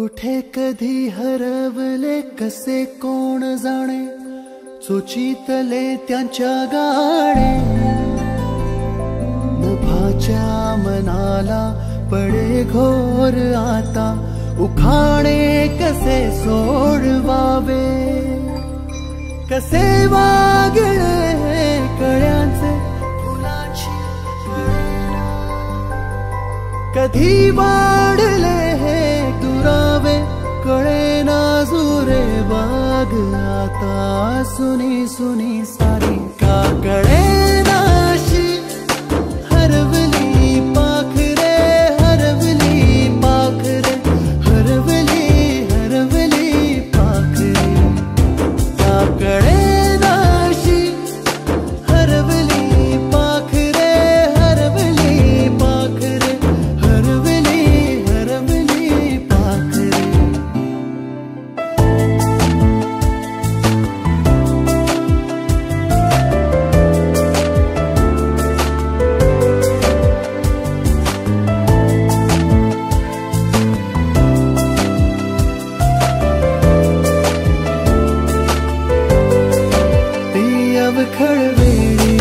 कुठे कधी हरवले कसे कोण जाणे, चोचीतले त्यांच्या गाणे. नभाच्या मनाला पडे घोर आता, उखाणे कसे सोडवावे. कसे वागळे कळ्यांचे फुलांची कळेना, कधी वाढले हे दुरावे कळेना जुरे बाग. आता सुनी सुनी सारी का कळेनाशी, हरवली पाखरे हरवली पाखरे हरवली हरवली पाखरे. का कळेनाशी, हरवली पाखरे हरवली पाखरे हरवली हरवली पाखरे. खळवेळी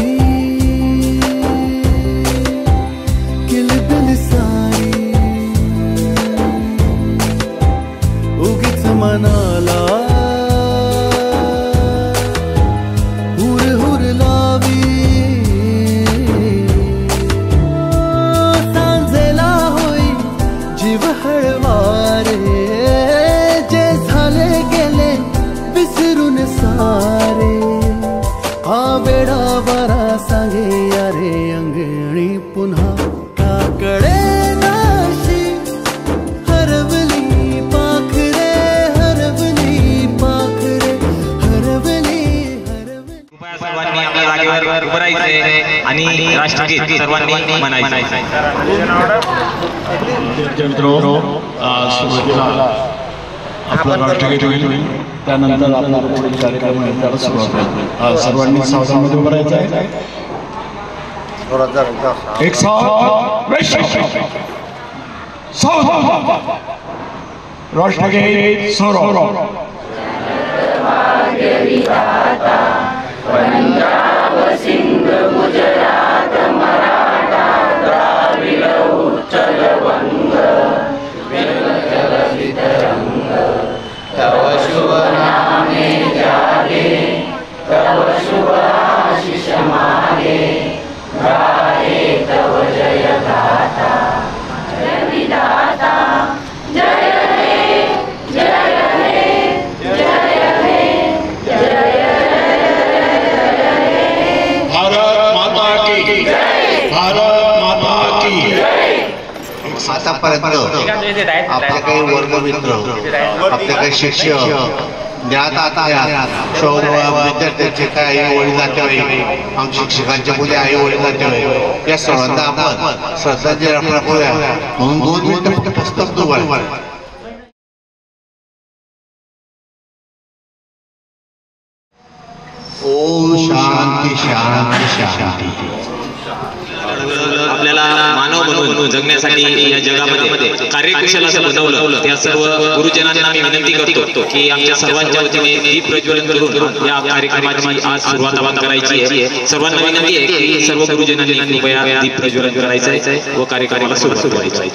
किलबिल सारी, उगीच मनाला हुर हुर लावी. सांजेला होई जीव हळवारे, जे झाले गेले विसरून सारे. हा वेडा वारा सांगे यारे अंगणी पुन्हा. का कळेनाशी, हरवली पाखरे हरवली पाखरे हरवली हरवली. सर्वांनी आपल्या जागेवर उभं राहायचंय आणि राष्ट्रगीत सर्वांनी म्हणायचं. आपला राष्ट्रगीत होईल, त्यानंतर आपला पुढील कार्यक्रम आहे त्याला सुरुवात होईल. सर्वांनी सावधानमध्ये उभं राहायचं आहे. एक साथ राष्ट्रगीत सुरू. पंजाब सिंध गुजरात मराठा द्राविड उच्चल वंग, तव शुभ नामे जागे, तव शुभ आशीष मागे. गाहे तव जय गाथा, जय विधाता. जय हे जय हे जय हे जय हे. भारत माता की जय, भारत माता की जय. आतापर्यंत आपले काही वर्गमित्र, आपले काही शिक्षक, ज्ञाता विद्यार्थ्यांचे काही आई वडील नातेवाईक, आमच्या शिक्षकांच्या मुले आई वडील नातेवाईक, या सर्वांना आपण श्रद्धांजली अर्पण करूया. म्हणून 2 मिनिटं फक्त पुस्तक उघड. ओम शांती शांती शांती. आपल्याला मानव बनवून जगण्यासाठी या जगामध्ये कार्यकुशल असं बनवलं. त्या सर्व गुरुजनांना मी विनंती करतो की आमच्या सर्वांच्या वतीने दीप प्रज्वलन करून या कार्यक्रमाची आज सुरुवात आपण करायची आहे. सर्वांना विनंती आहे की सर्व गुरुजनांनी कृपया दीप प्रज्वलन करायचं आहे व कार्यक्रमाला सुरुवात करायची.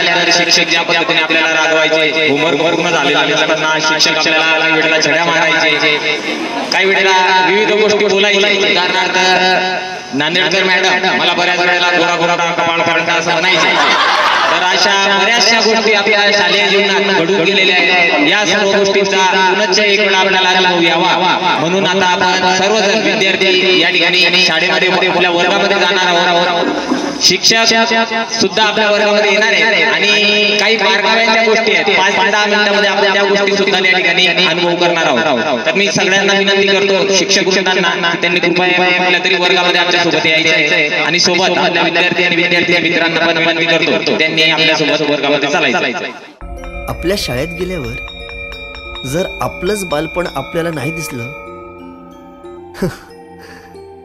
आल्यानंतर शिक्षक ज्या पद्धतीने आपल्याला रागवायचे, होमवर्क पूर्ण झालेला असताना शिक्षक आपल्याला काही वेळेला छड्या मारायचे, काही वेळेला विविध गोष्टी बोलायचे. उदाहरणार्थ नांदेडकर मॅडम मला बऱ्याच वेळेला गोरा गोरा कपाळ करता असं म्हणायचे. तर अशा बऱ्याचशा गोष्टी आपल्या शालेय जीवनात घडून गेलेल्या आहेत. या सर्व गोष्टींचा पुनश्च एक वेळा आपल्याला अनुभव यावा म्हणून आता आपण सर्वजण विद्यार्थी या ठिकाणी शाळेमध्ये आपल्या वर्गामध्ये जाणार आहोत. शिक्षक सुद्धा आपल्या वर्गामध्ये येणार आहेत आणि काही बारकाव्यांच्या गोष्टी आहेत. 5 ते 10 मिनिटांमध्ये आपण त्या गोष्टी सुद्धा या ठिकाणी अनुभव करणार आहोत. तर मी सगळ्यांना विनंती करतो शिक्षक वृंदांना त्यांनी कृपया आपल्या तरी वर्गामध्ये आमच्या सोबत यायचं आणि सोबत आपल्या विद्यार्थी आणि विद्यार्थी मित्रांना पण विनंती करतो त्यांनी आपल्या सोबत वर्गामध्ये चालायचं. आपल्या शाळेत गेल्यावर जर आपलंच बालपण आपल्याला नाही दिसलं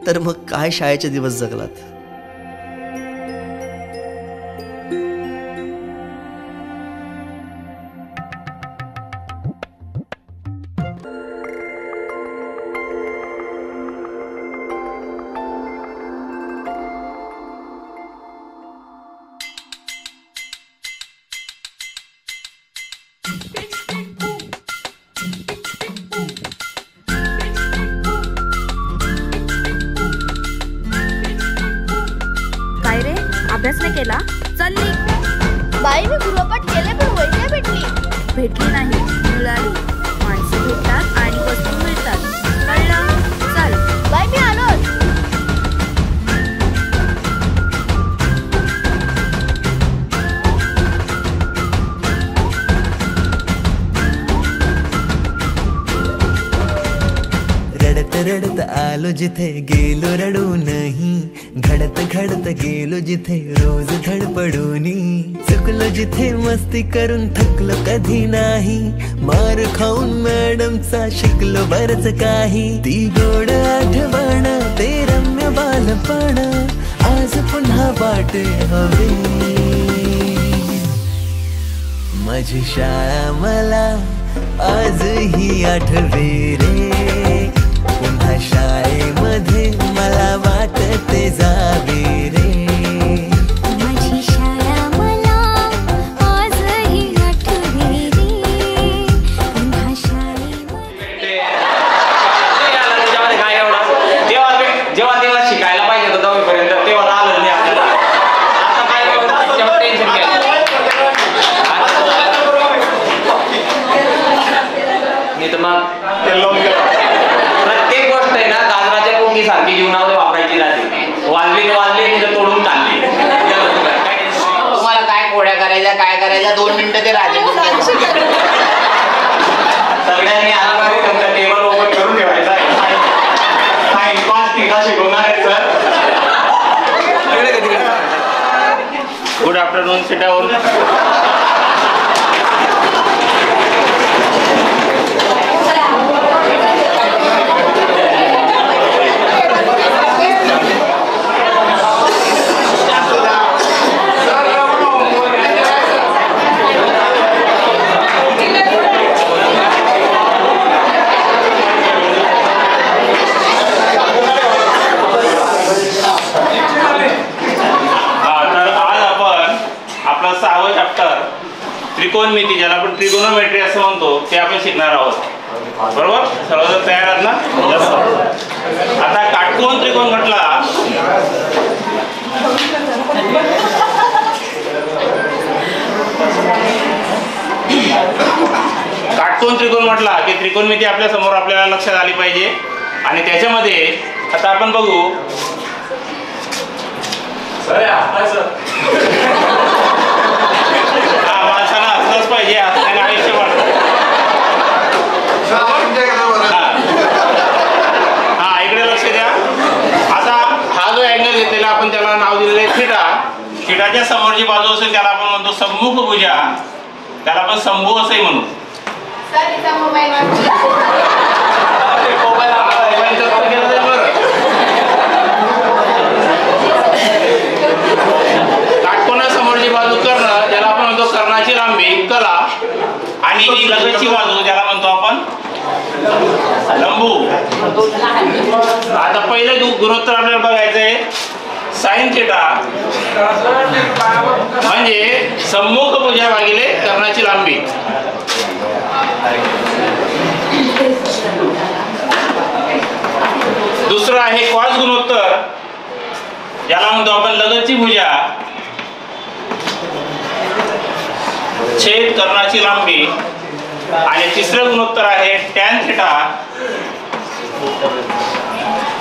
तर मग काय शाळेचे दिवस जगलात. अभ्यास नाही केला चालली बाई मी गृहपाठ केले पण वही नाही भेटली नाही मिळाली. माणसं भेटतात आणि वस्तू मिळतात कळलं. चल बाई मी आलो. रडत रडत आलो जिथे गेलो रडू नाही, घडत घडत गेलो जिथे रोज धडपडूनी, चुकलो जिथे मस्ती करून थकलो कधी नाही, मार खाऊन मॅडमचा शिकलो बरच काही. ती गोड आठवण ते रम्य बालपण आज पुन्हा वाटे हवे. माझी शाळा मला आजही आठवे रे, पुन्हा शाळेमध्ये मला वाटते जावे रे. माझी शाळा मला आजही आठवे रे, पुन्हा शाळेमध्ये. जेव्हा तेव्हा शिकायला पाहिजे होतं 10वी पर्यंत तेव्हा आलं नाही आपल्याला. आता काय टेन्शन घ्यायचं नाही तर मग प्रत्येक गोष्ट आहे ना गाजराच्या पोंगी सारखी जीवनामध्ये वापरायची जाते. वाजली तर तोडून टाकली. तुम्हाला काय पोळ्या करायच्या काय करायच्या 2 मिनिटं ते राहते. सगळ्यांनी आला तुमचा टेबल ओपन करून ठेवायचा. शिकवणार आहे sir. Good afternoon sit down. त्रिकोणमिती ज्याला आपण ट्रिगोनोमेट्री असं म्हणतो ते आपण शिकणार आहोत. बरोबर सर्वजण तयार आहात ना. आता काटकोन त्रिकोण म्हटला की त्रिकोणमिती आपल्या समोर आपल्याला लक्षात आली पाहिजे. आणि त्याच्यामध्ये आता आपण बघू माणसाला हसलंच पाहिजे. हसण्याने आयुष्य वाढतं. हा इकडे लक्ष द्या. आता हा जो अँगल घेतलेला आपण त्याला नाव दिलेलं आहे थिटा. थिटाच्या समोरची बाजू असेल त्याला आपण म्हणतो सम्मुख भुजा, त्याला आपण शंभू असंही म्हणू. काटकोनासमोरची बाजू कर्ण, ज्याला आपण म्हणतो कर्णाची लांबी कला, आणि ही लगतची बाजू ज्याला म्हणतो आपण लंबू. आता पहिले गुणोत्तर आपल्याला बघायचंय साइन थिटा म्हणजे सम्मुख भुजा भागिले कर्णाची लांबी. दुसरं आहे कॉस गुणोत्तर, ज्याला म्हणतो आपण लगतची भुजा छेद कर्णाची लांबी. आणि तिसरं गुणोत्तर आहे टॅन थिटा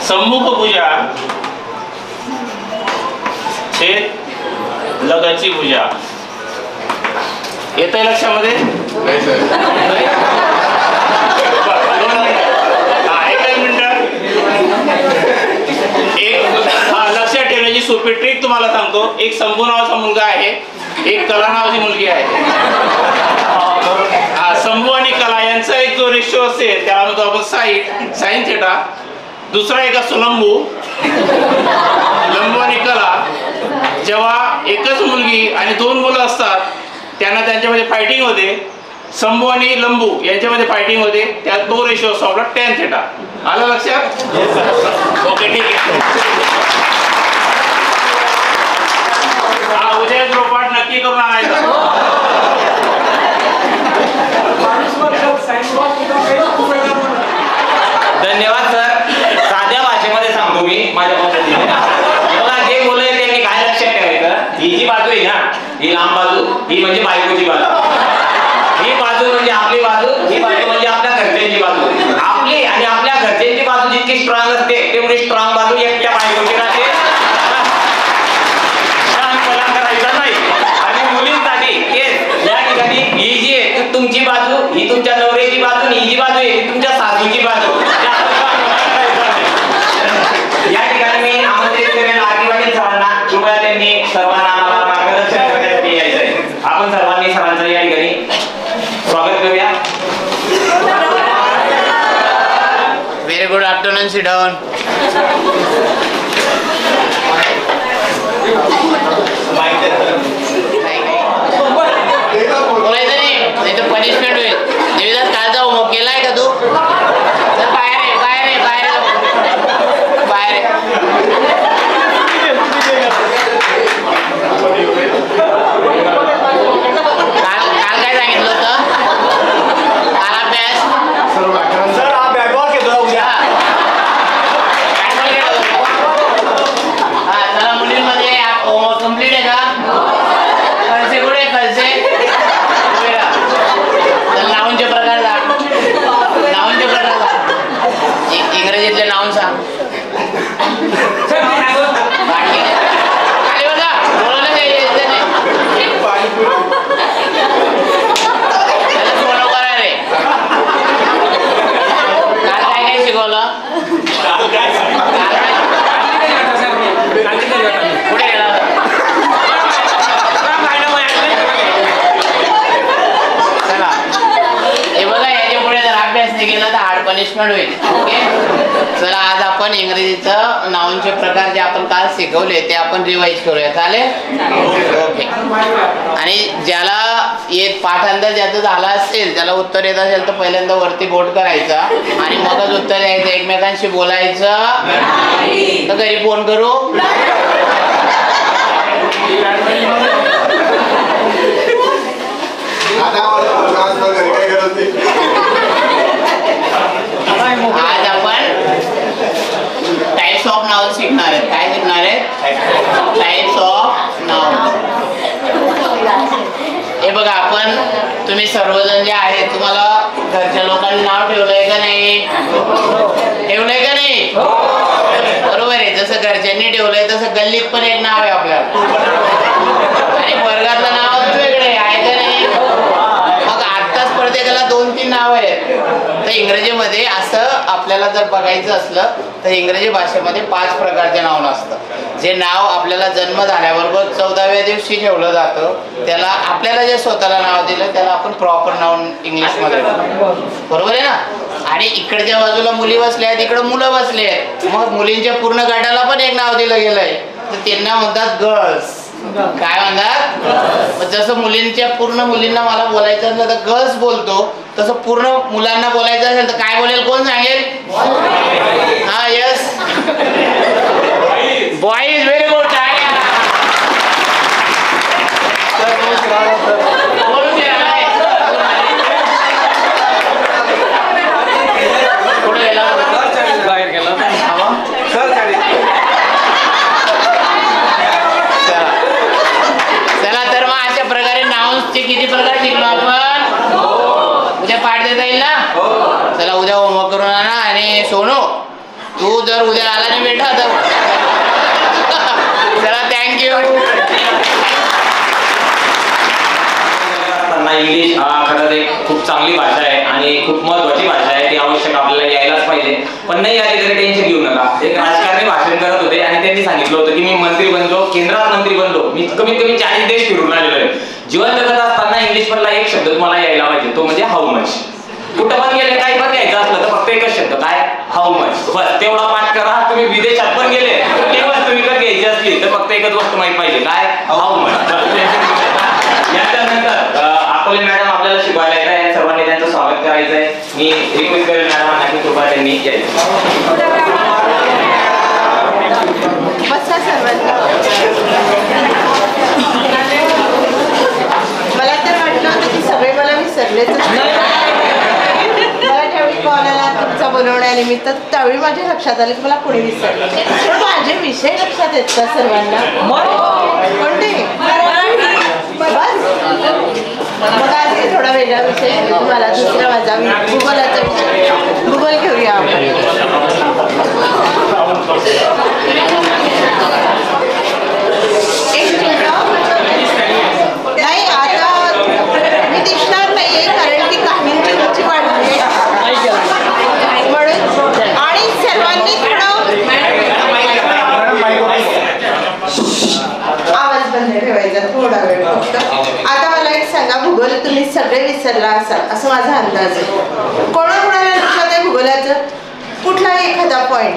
सम्मुख भुजा छेद लगतची भुजा. येतंय लक्षामध्ये? एकच मिनिट. एक लक्षात ठेवण्याची सोपी ट्रिक तुम्हाला सांगतो. एक शंभू नावाचा मुलगा आहे, एक कला नावाची मुलगी आहे. शंभू आणि कला यांचा एक जो रेशो असेल त्याला म्हणतो आपण साइन थिटा. दुसरा एक असतो लंबू. लंबू आणि कला जेव्हा एकच मुलगी आणि दोन मुलं असतात त्यांना त्यांच्यामध्ये फायटिंग होते. शंभू आणि लंबू यांच्यामध्ये फायटिंग होते, त्यात तो रेशो असतो आपला टॅन थिटा. आलं लक्षात? ओके, ठीक आहे. हा उद्या गृहपाठ नक्की करून आणायचा. धन्यवाद सर. साध्या भाषेमध्ये सांगतो मी माझ्या पद्धतीने. बघा, जे बोलले त्यांनी काय लक्षात ठेवायचं, ही जी बाजू आहे ना, ही लांब बाजू, ही म्हणजे बायकोची बाजू. ही बाजू म्हणजे आपली बाजू, ही बाजू म्हणजे आपल्या घरच्यांची बाजू. आपली आणि आपल्या घरच्यांची बाजू जितकी स्ट्रॉंग असते तेवढी स्ट्रॉंग बाजू एकट्या बायकोची राहते. करायचा नाही. आणि मुलींसाठी या ठिकाणी ही जी आहे तुमची बाजू, ही तुमच्या नवऱ्याची बाजू, आणि ही जी बाजू आहे ती तुमच्या सासूची बाजू. या ठिकाणी मी आमंत्रित करेन आरती पाटील सरांना. कृपया त्यांनी सर्वांना आम्हाला मार्गदर्शन करण्यासाठी यायचं आहे. आपण सर्वांनी सरांचं या ठिकाणी स्वागत करूया. Very good afternoon. Sit down. बोलायचं नाही तर पनिशमेंट होईल. देवीदास कालचा होमवर्क केलाय का तू? तर बाहेर आहे, बाहेर आहे, बाहेर आहे, बाहेर आहे. काल काय सांगितलं होतं? काल अभ्यास सर हा बॅकवॉक येतो उद्या. हा चला, मुलींमध्ये होमवर्क कम्प्लीट आहे का? कळसे कुठे? कळसे नावांचे प्रकार सांग. नावांचे प्रकार सांग. इंग्रजीतले नाव सांग. खाली बघा, बोलायला काही यायचं नाही. फोन करा रे. काल काय काय शिकवलं? कुठे गेला? चला, हे बघा, याच्या पुढे जर अभ्यास नाही केला तर हार्ड पनिशमेंट होईल. ओके, चला आज आपण इंग्रजीचं नावांचे प्रकार जे आपण काल शिकवले ते आपण रिवाइज करूया. चालेल? ओके. आणि ज्याला पाठांतर ज्याचं झालं असेल, त्याला उत्तर येत असेल तर पहिल्यांदा वरती बोट करायचा आणि मगच उत्तर द्यायचं. एकमेकांशी बोलायचं तर घरी फोन करू. आज आपण टाइप्स ऑफ नाउन शिकणार आहेत. काय शिकणार आहेत? Types of noun. हे बघा, आपण तुम्ही सर्वजण जे आहेत तुम्हाला घरच्या लोकांनी नाव ठेवलंय का नाही? ठेवलंय का नाही? बरोबर आहे. जसं घरच्यांनी ठेवलंय तसं गल्लीत पण एक नाव आहे आपल्याला आणि वर्गातलं नाव वेगळे आहे का नाही? मग आत्ताच प्रत्येकाला 2-3 नाव आहेत. तर इंग्रजीमध्ये असं आपल्याला जर बघायचं असलं तर इंग्रजी भाषेमध्ये 5 प्रकारचे नाव असतं. जे नाव आपल्याला जन्म झाल्याबरोबर 14व्या दिवशी ठेवलं जातं त्याला, आपल्याला जे स्वतःला नाव दिलं त्याला आपण प्रॉपर नाउन इंग्लिशमध्ये, बरोबर आहे ना? आणि इकडच्या बाजूला मुली बसल्या आहेत, इकडे मुलं बसले आहेत. मग मुलींच्या पूर्ण गटाला पण एक नाव दिलं गेलंय, तर त्यांना म्हणतात गर्ल्स. काय म्हणतात? जसं मुलींच्या पूर्ण मुलींना मला बोलायचं असलं तर गर्ल्स बोलतो, तसं पूर्ण मुलांना बोलायचं असेल तर काय बोलेल? कोण सांगेल? हा, यस, बॉईज. Very good. आणि सोनू तू जर उद्या आला नाही बेटा तर चला थँक्यू. इंग्लिश हा खरंच एक खूप चांगली भाषा आहे आणि खूप महत्वाची भाषा आहे. ती आवश्यक आपल्याला यायलाच पाहिजे. पण नाही आली तरी टेन्शन घेऊ नका. एक राजकारणी भाषण करत होते आणि त्यांनी सांगितलं होतं की मी मंत्री बनलो, केंद्रात मंत्री बनलो, मी कमीत कमी 40 देश फिरून आलेलो आहे. जीवन जगत असताना इंग्लिश मधला एक शब्द तुम्हाला यायला पाहिजे, तो म्हणजे हाऊ मच. कुठं पण गेले काही पण घ्यायचं असलं तर फक्त एकच शब्द काय, हाऊ मच. बस तेवढा पाठ करा. तुम्ही विदेशात पण गेले ते वस्तू विकत घ्यायची असली तर फक्त एकच वस्तू माहित पाहिजे काय, हाऊ मच. याच्यानंतर अकोले मॅडम आपल्याला शिकवायला येत आहे. सर्वांनी त्यांचं स्वागत करायचं आहे. मी रिक्वेस्ट करेन मॅडमांना की कृपया त्यांनी यायचं. मला तर वाटलं होतं की सगळे मला विसरलेच. मला ज्यावेळी कॉल आला तुमचा बोलवण्यानिमित्त त्यावेळी माझ्या लक्षात आलं की मला कोणी विसरलं. पण माझे विषय लक्षात आहेत का सर्वांना? कोणते? मग आज थोडा वेगळा विषय मला दुसरा माझा भूगोलाचा विषय. भूगोल घेऊया आपण. एक मिनिट नाही आता मी दिसणार नाहीये कारण की काहींची रुची वाढली म्हणून. आणि सर्वांनी आवाज बंद ठेवायचा थोडा वेळ फक्त. आता मला एक सांगा, भूगोल तुम्ही सगळे विसरला असाल असं माझा अंदाज आहे. कोणाकोणाला लक्षात आहे भूगोलाचं कुठलाही एखादा पॉइंट?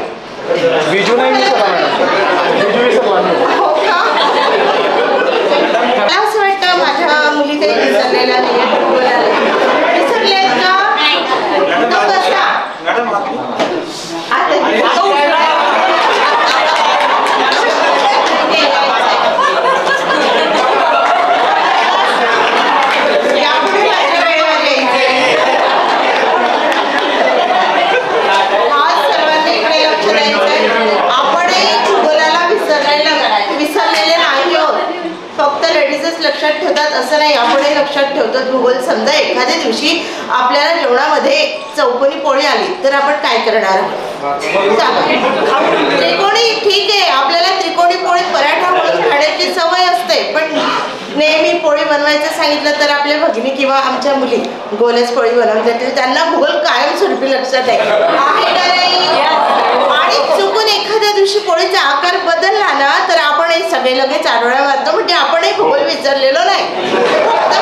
हो का? मला असं वाटतं माझ्या मुली काही विसरलेल्या नाही भूगोलाला. विसरले का? तो कसा लक्षात ठेवतात असं नाही, आपणही लक्षात ठेवतो भूगोल. समजा एखाद्या दिवशी आपल्याला जेवणामध्ये चौकोनी पोळी आली तर आपण काय करणार? त्रिकोणी ठीक आहे, आपल्याला त्रिकोणी पोळी पराठा म्हणून खाण्याची सवय असते. पण नेहमी पोळी बनवायचं सांगितलं तर आपल्या भगिनी किंवा आमच्या मुली गोलच पोळी बनवतात. त्यांना भूगोल कायमस्वरूपी लक्षात आहे का नाही? आणि चुकून एखाद्या दिवशी पोळीचा आकार बदलला ना तर आपण हे सगळे लगेच आरोळ्या मारतो. म्हणजे आपणही भूगोल विसरलेलो नाही. फक्त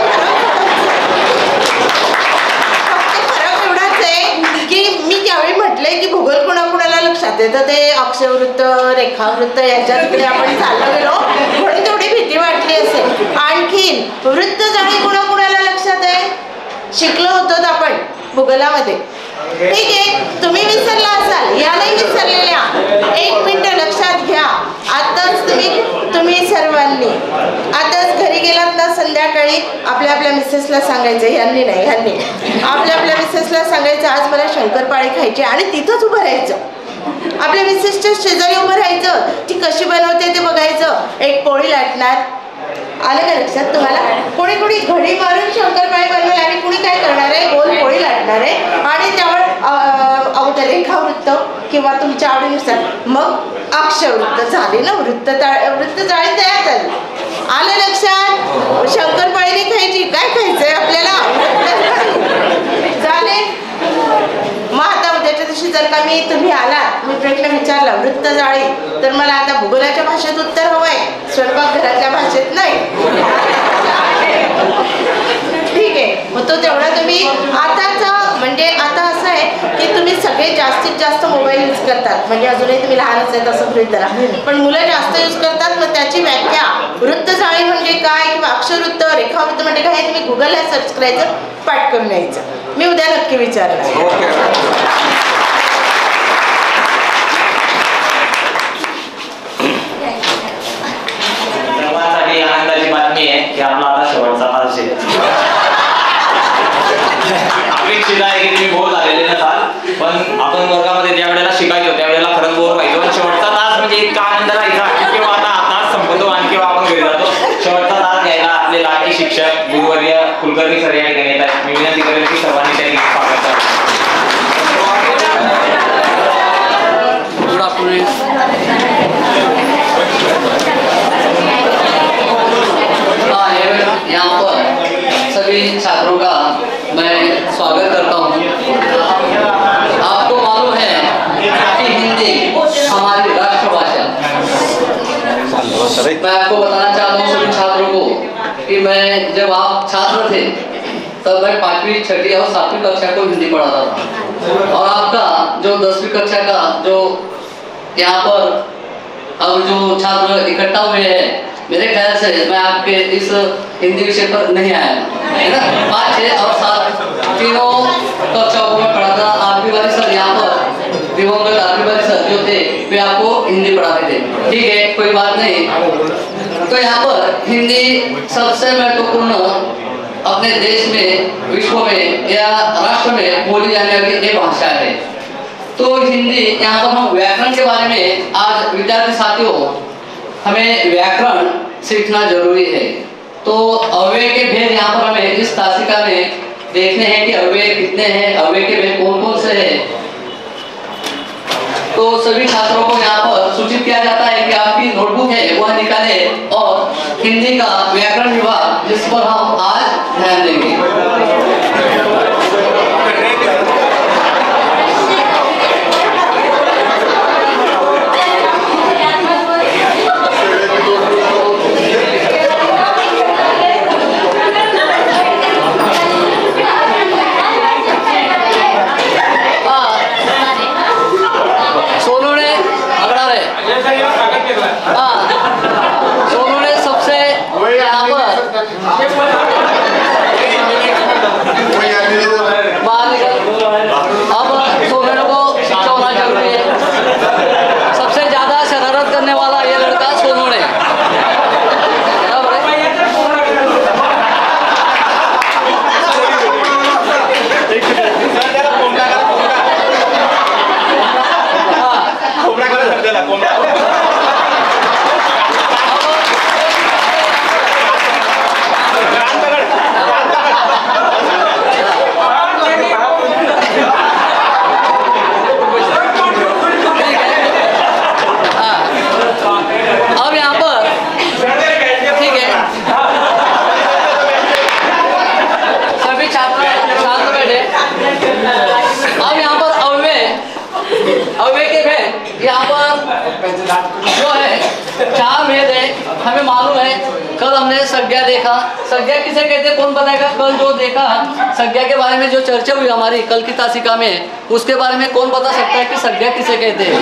फरक एवढाच आहे की मी ज्यावेळी म्हटलंय की भूगोल कोणाकोणाला लक्षात येतं ते अक्षवृत्त, रेखावृत्त याच्या तिकडे आपण चाललो गेलो म्हणून तेवढी भीती वाटली असेल. आणखीन वृत्तजाळी कोणाकोणाला लक्षात आहे? शिकलो होतो आपण भूगोलामध्ये. ठीक आहे, तुम्ही विसरला असाल, या नाही विसरलेल्या. एक मिनिट लक्षात घ्या. आताच तुम्ही सर्वांनी आताच घरी गेलात ना संध्याकाळी आपल्या आपल्या मिसेसला सांगायचं, ह्यांनी नाही ह्यांनी आपल्या आपल्या मिसेसला सांगायचं आज मला शंकरपाळी खायची आणि तिथंच उभं राहायचं. आपल्या मिसेसच्या शेजारी उभं राहायचं, ती कशी बनवते ते बघायचं. एक पोळी लाटणार. आलं का लक्षात तुम्हाला? कोणी कोणी घडी मारून शंकरपाळी बनवेल आणि कुणी काय करणार आहे, गोल पोळी लाटणार आहे आणि त्यावर अगोदर रेखावृत्त किंवा तुमच्या आवडीनुसार मग अक्षवृत्त झाले ना. वृत्तजाळी तयार झाली. आलं लक्षात? शंकरपाळी खायची, काय खायचंय आपल्याला? झाले. मग आता उद्याच्या दिवशी जर का तुम्ही आलात, मी प्रश्न विचारला वृत्तजाळी, तर मला आता भूगोलाच्या भाषेत उत्तर हवंय, स्वयंपाकघरातल्या भाषेत नाही. ठीक आहे, मग तो तेवढा तुम्ही आताचा म्हणजे आता असं आहे की तुम्ही सगळे जास्तीत जास्त मोबाईल यूज करतात. म्हणजे अजूनही तुम्ही लहानच आहेत असं गृहीत धरा, पण मुलं जास्त यूज करतात. मग त्याची व्याख्या वृत्तजाळी म्हणजे काय किंवा अक्षरवृत्त, रेखावृत्त म्हणजे काय हे तुम्ही गुगलला सर्च करायचं, पाठ करून यायचं. मी उद्या नक्की विचारणार. सर्वांसाठी आनंदाची बातमी आहे की आपला आता शेवटचा तास आहे. अपेक्षित आहे की तुम्ही बोर झालेले नसाल, पण आपण वर्गामध्ये ज्या वेळेला शिकायचो त्यावेळेला खरंच बोर व्हायचो. पण शेवटचा तास म्हणजे इतका आनंद राहायचा की किंवा आता तास संपतो आणि किंवा आपण घरी जातो. शेवटचा तास घ्यायला आपले लाडके शिक्षक गुरुवर्य कुलकर्णी सर या ठिकाणी येत आहेत. मी विनंती करेन की सर्वांनी त्यांनी स्वागत करावं. 5वीं 6वीं और 7वीं कक्षा को हिंदी पढ़ाता था और आपका जो 10वीं कक्षा का जो यहाँ पर अब जो छात्र इकट्ठा हुए हैं, मेरे ख्याल से मैं आपके इस हिंदी विषय पर नहीं आया, है ना। 5, 6 और 7 तीनों कक्षाओं को मैं पढ़ाता। आखिरी बारी सर यहाँ पर दिवंगत आखिरी बारी सर जो थे वे आपको हिंदी पढ़ाते थे, ठीक है, कोई बात नहीं। तो यहाँ पर हिंदी सबसे महत्वपूर्ण अपने देश में, विश्व में या राष्ट्र में बोली जाने वाली एक भाषा है। तो हिंदी, यहाँ पर हम व्याकरण के बारे में आज विद्यार्थी साथियों हमें व्याकरण सीखना जरूरी है। तो अव्यय के भेद यहाँ पर हमें इस तासिका में देखने हैं कि अव्यय कितने हैं, अव्यय के भेद कौन कौन से हैं। तो सभी छात्रों को यहाँ पर सूचित किया जाता है कि आपकी नोटबुक है वह निकाले और हिंदी का व्याकरण विभाग जिस पर हम आज ध्यान देंगे। सोनू ने सबसे यहाँ पर बाहर निकल, अब सोनू को शिक्षा होना जरूरी है। सबसे ज्यादा शरारत करने वाला ये लड़का सोनू ने, जो है 4 भेद है। हमें मालूम है, कल हमने संज्ञा देखा। संज्ञा किसे कहते हैं कौन बताएगा? कल जो देखा संज्ञा के बारे में जो चर्चा हुई हमारी कल की तासिका में, उसके बारे में कौन बता सकता है कि संज्ञा किसे कहते हैं?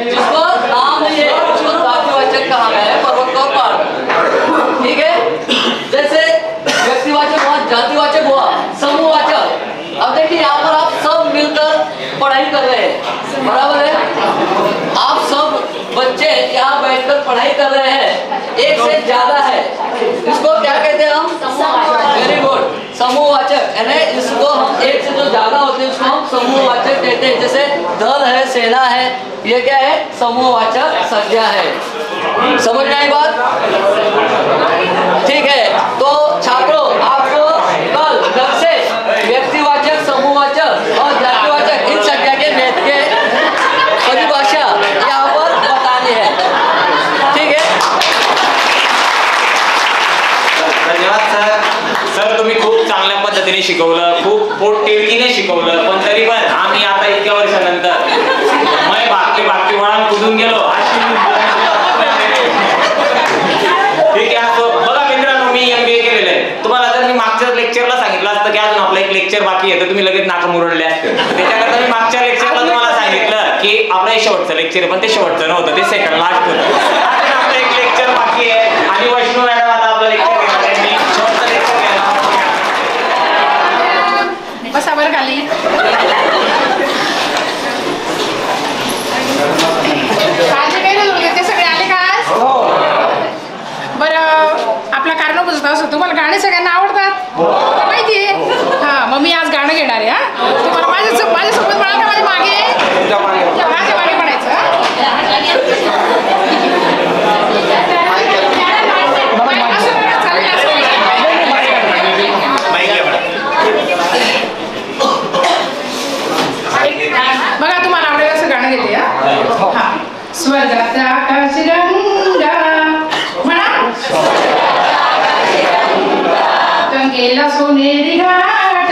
जिसको नाम नहीं है उसको जातिवाचक कहा गया है, पर्वत और पहाड़, ठीक है। जैसे व्यक्तिवाचक हुआ, जातिवाचक हुआ, समूहवाचक। अब देखिए यहाँ पर आप सब मिलकर पढ़ाई कर रहे हैं, बराबर है। आप सब बच्चे यहाँ बैठकर पढ़ाई कर रहे हैं, एक से ज्यादा है, इसको क्या कहते हैं हम? Very good, समूहवाचक। यानी इसको हम एक से जो ज्यादा होते हैं उसको हम समूहवाचक कहते हैं। जैसे दल है, सेना है, ये क्या है? समूहवाचक संज्ञा है। समझ में आई बात? ठीक है। तो छात्रों आपको कल घर से व्यक्तिवाचक, समूहवाचक और जातिवाचक इन संज्ञा के भेद के परिभाषा यहाँ पर बतानी है, ठीक है। धन्यवाद सर। सर तुम्ही खूप चांगल्या पद्धतीने शिकवलं, खूप पोटतिडकीने शिकवलं, पण तरी पण आम्ही आता इतक्या वर्षानंतर मैं भागते वळण कुदून गेलो ठीक आहे। बघा मित्रांनो, मी MBA केलेलं आहे। तुम्हाला जर मी मागच्या लेक्चरला सांगितलं असतं की अजून आपलं एक लेक्चर बाकी आहे तर तुम्ही लगेच नाका मुरडले असते। त्याच्याकरता मी मागच्या लेक्चरला तुम्हाला सांगितलं की आपलं शेवटचं लेक्चर आहे, पण ते शेवटचं नव्हतं, ते सेकंड लास्ट होतं। आपलं एक लेक्चर बाकी आहे आणि वैष्णव मॅडम आता आपलं लेक्चर घेणार आहे। मी शेवटचं लेक्चर घेणार बसा बरं खाली। ते सगळे आले का? बरं, आपला कारणभूत असं तुम्हाला गाणे सगळ्यांना आवडतात माहिती आहे? हा, मग मी आज गाणं घेणार आहे। हा, तुम्हाला माझ्यासोबत म्हणाल का? माझ्या मागे म्हणायचं। बघा तुम्हाला आवडेल असं गाणं घेते। हा, स्वर्गात आकाश गंगा म्हणा, गंगेला सोनेरी घाट,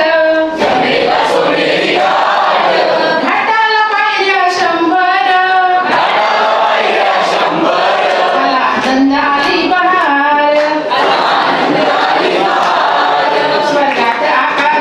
घाटाला पायऱ्या 100, आला दंडाली बहार, स्वर्गात आकाश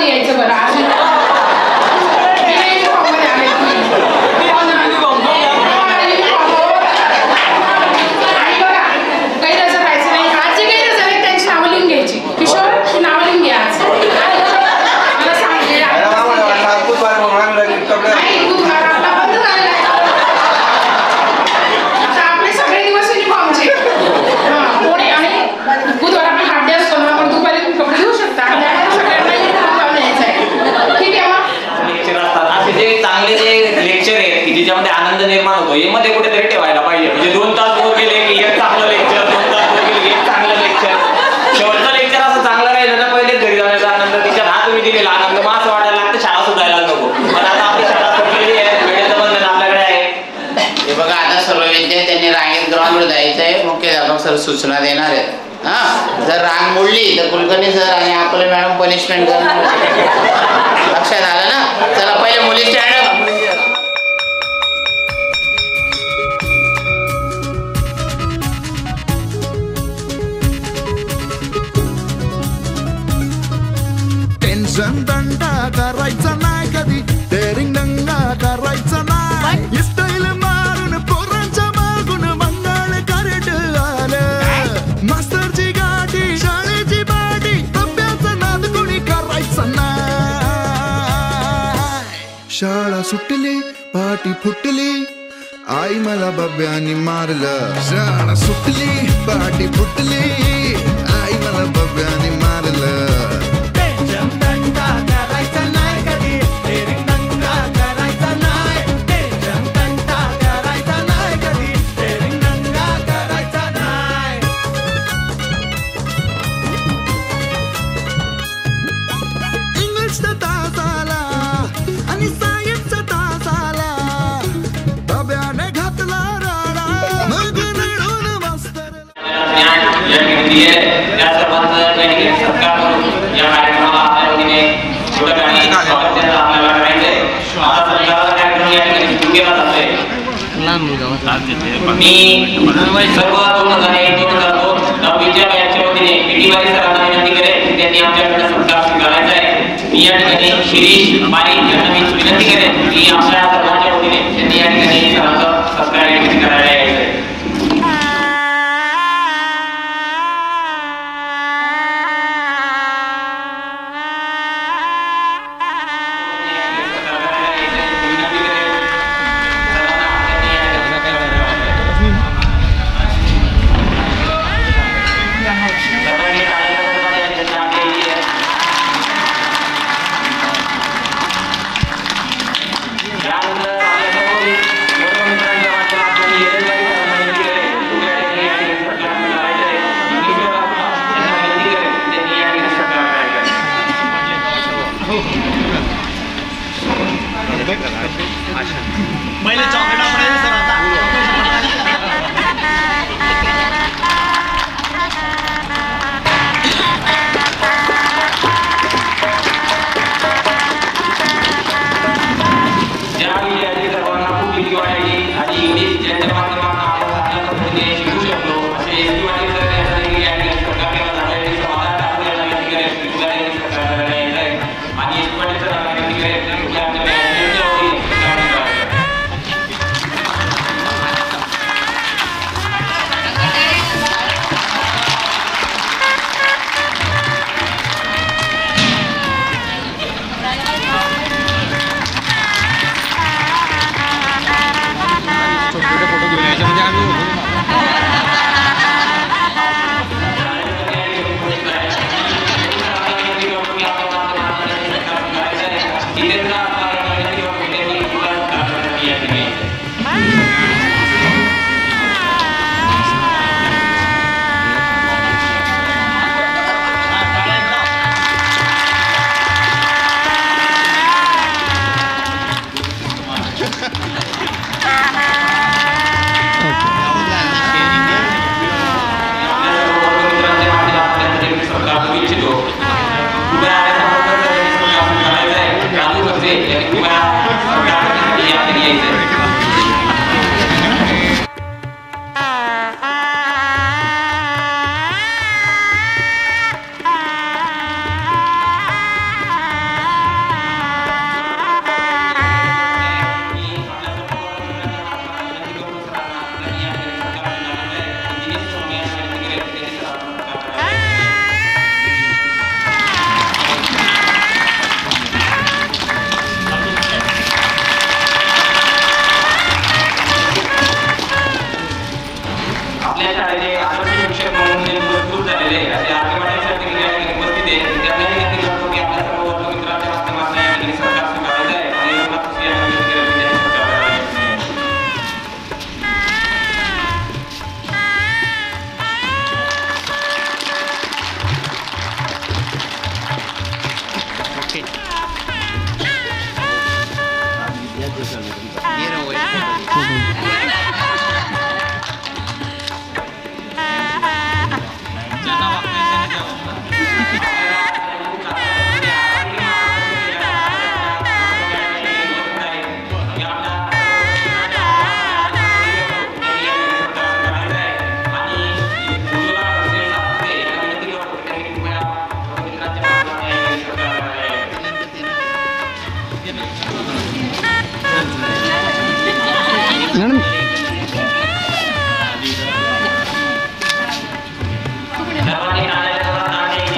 मध्ये यायचं बरं आज युनिफॉर्ममध्ये आले तुम्ही. आणि बघा गैरहजर राहायचं नाही. आज जे गैरहजर आहेत त्यांची नावं लिहून घ्यायची. किशोर ती नावं लिहून घ्या आज. मला सांगते नाही बुधवार आपला बंद झालेला आहे. आता आपले सगळे दिवस युनिफॉर्मचे. कोणी आणि बुधवार आपला हाफ डे असतो ना, आपण दुपारी कपडे घेऊ शकता. सगळ्यांना युनिफॉर्म यायचं आहे. ठीक आहे मग लेक्चर असतात असे जे चांगले जे लेक्चर आहेत की ज्याच्यामध्ये आनंद निर्माण होतो हे मध्ये कुठेतरी ठेवायला पाहिजे. म्हणजे 2 तास बोर गेले की एक चांगलं लेक्चर, 2 तास बोर गेले की एक चांगलं लेक्चर. शेवटचं लेक्चर असं चांगलं राहिलं ना पहिलेच घरी जाण्याचा आनंद, तिच्या हात तुम्ही दिलेला आनंद मग असं वाटायला लागतं शाळा सुधायला नको. पण आता आपली शाळा सुटलेली आहे, वेळेचं बंधन आपल्याकडे आहे. हे बघा आता सर्व विद्यार्थ्यांनी रांगेत ग्राउंडवर जायचं आहे. मुख्याध्यापक सर सूचना देणार आहेत. हा जर रांग मोडली तर कुलकर्णी सर आणि आपले मॅडम पनिशमेंट करणार. लक्षात आलं ना. चला पहिले मुली स्टँड टेन्शन दंडा करायचा नाही कधी, डेरिंग दंगा करायचा नाही. स्टाईल मारून पोरांच्या मागून मंगळ करड आलं. मास्तरची गाठी शाळेची बाटी, तब्याचा नाद कोणी करायचा नाही. शाळा सुटली पाटी फुटली, आई मला बब्यानी मारलं. शाळा सुटली पाटी फुटली, आई मला बब्यानी मारलं. त्या सर्वांचं सत्कार करून या कार्यक्रमाला आपल्या वतीने छोट्या आपल्याला करायचंय. आता सत्काराचा कार्यक्रम या ठिकाणी सुरू केला जातोय. मी सर्व तरुणांना विनंती करतो, 9वीच्या बॅचच्या वतीने पीटी वारी सरांना विनंती करेन त्यांनी आमच्याकडे सत्कार स्वीकारायचा आहे. मी या ठिकाणी शिरीष पारी यांना मी विनंती करेन की आपल्या सर्वांच्या वतीने त्यांनी या ठिकाणी सरांचा सत्कार या ठिकाणी करायला यायचं आहे. पहिले चॉकलेट आपण सर आता ज्या विषयाची सर्वांना खूप भीती वाटायची आणि इंग्लिश ज्यांच्या माध्यमातून आपण आपल्या पद्धतीने शिकू शकतो असे एसटी वाटे करण्यासाठी या ठिकाणी सरकार केला जातो. आणि समाजात आपल्याला विनंती करेल की सरकार करायला यायचं आहे. आणि एसटी वाटे सरांना विनंती करेल की आपल्या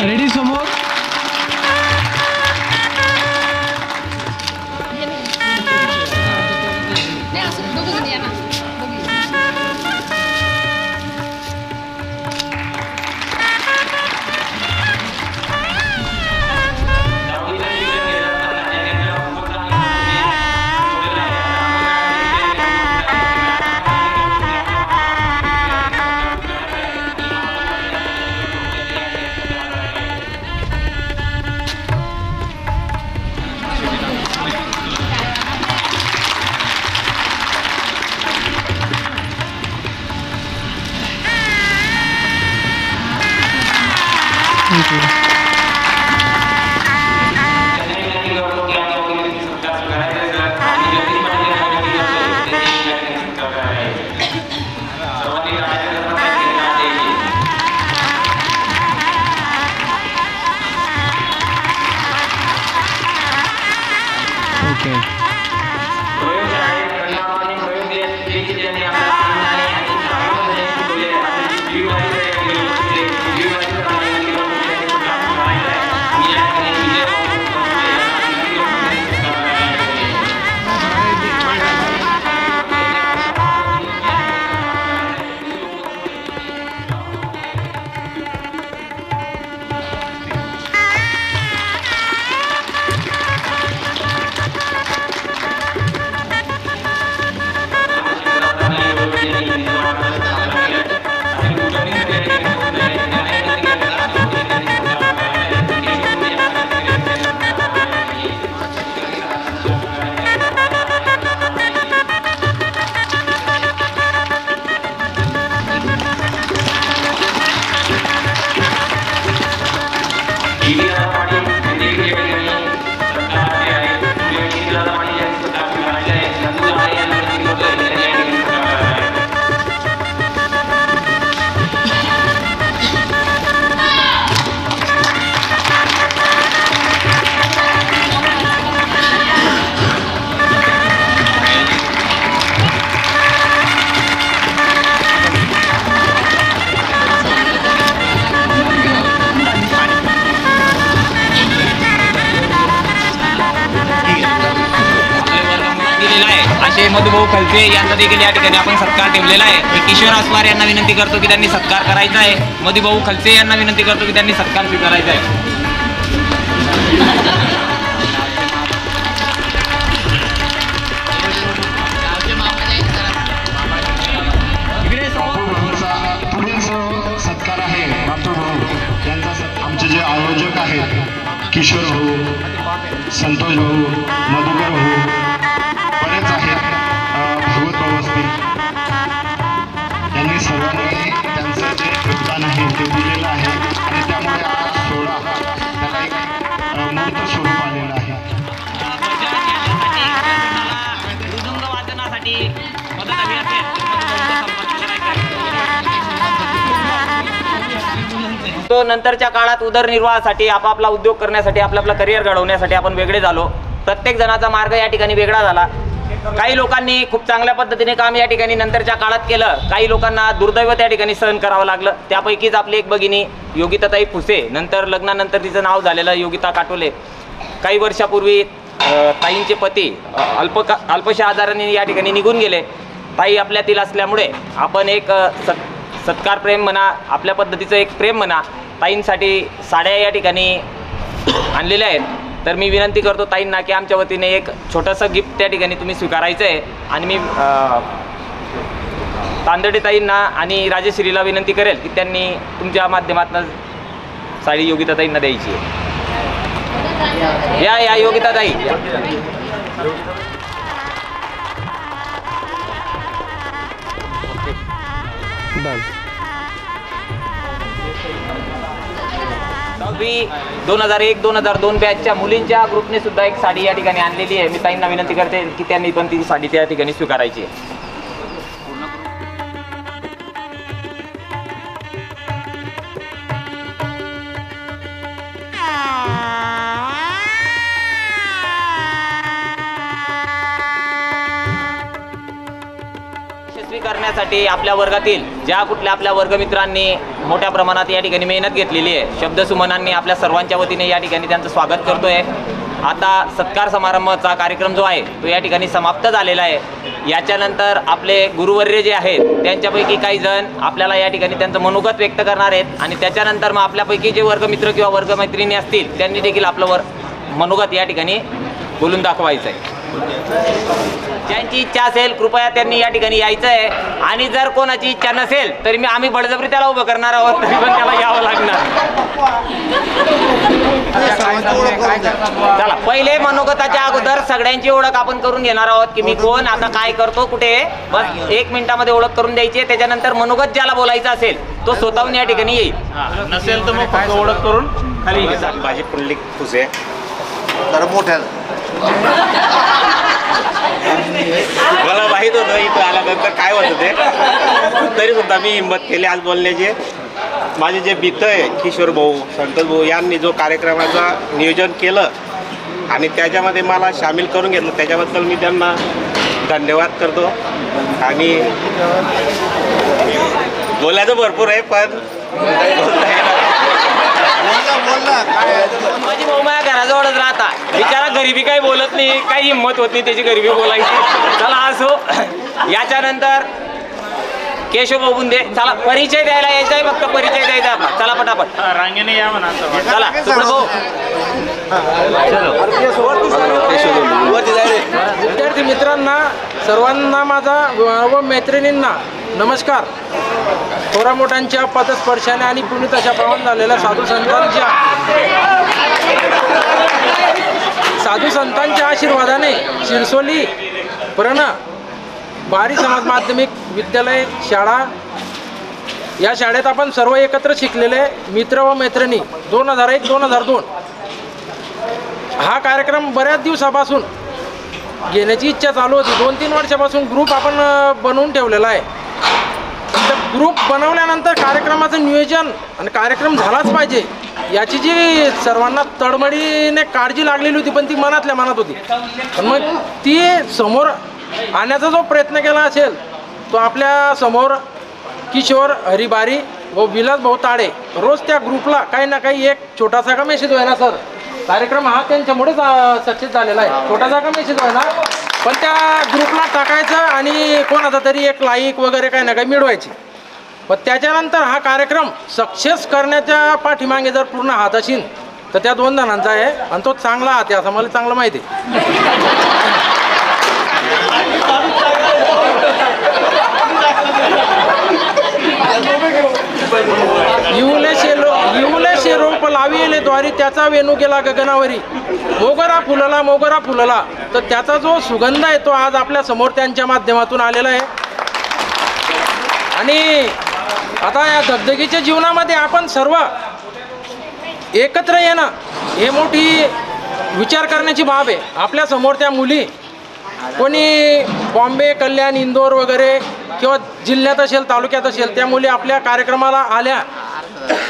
रेडी समोर असे मधुभाऊ खलसे यांचा देखील या ठिकाणी आपण सत्कार ठेवलेला आहे. किशोर आस्वार यांना विनंती करतो की त्यांनी सत्कार करायचा आहे. मधुभाऊ खलसे यांना विनंती करतो की त्यांनी सत्कार स्वीकारायचा आहे. सत्कार आहे बापूभाऊ यांचा. आमचे जे आयोजक आहेत किशोर भाऊ, संतोष भाऊ, मधुकर भाऊ, बरेच आहेत, भागवत भाऊ असतील, त्यांनी सर्वांनी त्यांचं जे योगदान आहे ते दिलेलं आहे आणि त्यामुळे हा सोहळा त्याला एक मूर्त स्वरूप आलेलं आहे. तो नंतरच्या काळात उदरनिर्वाहासाठी आपापला उद्योग करण्यासाठी आपलं करिअर घडवण्यासाठी आपण वेगळे झालो. प्रत्येक जणाचा मार्ग या ठिकाणी वेगळा झाला. काही लोकांनी खूप चांगल्या पद्धतीने काम या ठिकाणी नंतरच्या काळात केलं. काही लोकांना दुर्दैव त्या ठिकाणी सहन करावं लागलं. त्यापैकीच आपली एक भगिनी योगिताताई फुसे, नंतर लग्नानंतर तिचं नाव झालेलं योगिता काटोले. काही वर्षापूर्वी ताईंचे पती अल्पशा आजाराने या ठिकाणी निघून गेले. ताई आपल्यातील असल्यामुळे आपण एक सत्कार प्रेम म्हणा, आपल्या पद्धतीचं एक प्रेम म्हणा, ताईंसाठी साड्या या ठिकाणी आणलेल्या आहेत. तर मी विनंती करतो ताईंना की आमच्या वतीने एक छोटंसं गिफ्ट त्या ठिकाणी तुम्ही स्वीकारायचं आहे. आणि मी तांदडे ताईंना आणि राजेश्रीला विनंती करेल की त्यांनी तुमच्या माध्यमातून साडी योगिता ताईंना द्यायची आहे. या योगिता ताई. 2001-2002 बॅचच्या मुलींच्या ग्रुपने सुद्धा एक साडी या ठिकाणी आणलेली आहे. मी ताईंना विनंती करते की त्यांनी पण ती साडी त्या ठिकाणी स्वीकारायची आहे. करण्यासाठी आपल्या वर्गातील ज्या कुठल्या आपल्या वर्गमित्रांनी मोठ्या प्रमाणात या ठिकाणी मेहनत घेतलेली आहे, शब्दसुमनांनी आपल्या सर्वांच्या वतीने या ठिकाणी त्यांचं स्वागत करतोय. आता सत्कार समारंभाचा कार्यक्रम जो आहे तो या ठिकाणी समाप्त झालेला आहे. याच्यानंतर आपले गुरुवर्य जे आहेत त्यांच्यापैकी काही जण आपल्याला या ठिकाणी त्यांचं मनोगत व्यक्त करणार आहेत आणि त्याच्यानंतर मग आपल्यापैकी जे वर्गमित्र किंवा वर्गमैत्रिणी असतील त्यांनी देखील आपलं मनोगत या ठिकाणी बोलून दाखवायचं आहे. ज्यांची इच्छा असेल कृपया त्यांनी या ठिकाणी यायचं आहे आणि जर कोणाची इच्छा नसेल तरी आम्ही बळजबरी त्याला उभं करणार आहोत, तरी पण त्याला यावं लागणार. चला पहिले मनोगताच्या अगोदर सगळ्यांची ओळख आपण करून घेणार आहोत की मी कोण, आता काय करतो, कुठे. बस 1 मिनिटामध्ये ओळख करून द्यायची. त्याच्यानंतर मनोगत ज्याला बोलायचं असेल तो स्वतःहून या ठिकाणी येईल. नसेल तर मग फक्त ओळख करून खाली. माझी पुंडलिक फुसे तर मोठ्या मला माहीत होतं इथं आल्यानंतर काय होतं ते, तरी सुद्धा मी हिंमत केली आज बोलण्याची. माझे जे मित्र आहे किशोर भाऊ, संतोष भाऊ यांनी जो कार्यक्रमाचं नियोजन केलं आणि त्याच्यामध्ये मला सामील करून घेतलं त्याच्याबद्दल मी त्यांना धन्यवाद करतो. आणि बोलायचं भरपूर आहे पण माझी भाऊ माझ्या घराजवळच राहता, बिचारा गरिबी काही बोलत नाही, काही हिंमत होत नाही त्याची गरिबी बोलायची. चला असो. याच्यानंतर केशव भाऊ बुंदे, चला परिचय द्यायला यायचा आहे, फक्त परिचय द्यायचा आपला. चला पटापट रांगेने या म्हणा. चला सुप्रभ भाऊ. विद्यार्थी मित्रांना सर्वांना माझा व मैत्रिणींना नमस्कार. थोरा मोठ्यांच्या पदस्पर्शाने आणि पुनीत अशा प्रमाण झालेल्या साधू संतांच्या आशीर्वादाने शिरसोली प्रण बारी समाज माध्यमिक विद्यालय शाळा या शाळेत आपण सर्व एकत्र शिकलेले मित्र व मैत्रिणी 2001-2002 हा कार्यक्रम बऱ्याच दिवसापासून घेण्याची इच्छा चालू होती. 2-3 वर्षापासून ग्रुप आपण बनवून ठेवलेला आहे. ग्रुप बनवल्यानंतर कार्यक्रमाचं नियोजन आणि कार्यक्रम झालाच पाहिजे याची जी सर्वांना तडमडीने काळजी लागलेली होती, पण ती मनातल्या मनात होती. पण मग ती समोर आणण्याचा जो प्रयत्न केला असेल तो आपल्या समोर किशोर हरिबारी व विलास भाऊ ताडे रोज त्या ग्रुपला काही ना काही एक छोटासा का मेसेज होय ना सर, कार्यक्रम हा त्यांच्यामुळेच सक्सेस झालेला आहे. छोटासा का मेसेज होय ना, पण त्या ग्रुपला टाकायचं आणि कोणाचा तरी एक लाईक वगैरे काही ना काही मिळवायची. पण त्याच्यानंतर हा कार्यक्रम सक्सेस करण्याच्या पाठीमागे जर पूर्ण हात असेल तर त्या 2 जणांचा आहे आणि तो चांगला हात आहे असं मला चांगलं माहिती आहे. येऊले शेरोप लाविले द्वारी त्याचा वेणू गेला गगनावरी, मोगरा फुलला. तर त्याचा जो सुगंध आहे तो आज आपल्या समोर त्यांच्या माध्यमातून आलेला आहे. आणि आता या धगधगीच्या जीवनामध्ये आपण सर्व एकत्र येणं हे मोठी विचार करण्याची बाब आहे. आपल्या समोर त्या मुली कोणी बॉम्बे, कल्याण, इंदोर वगैरे किंवा जिल्ह्यात असेल, तालुक्यात असेल, त्या मुली आपल्या कार्यक्रमाला आल्या,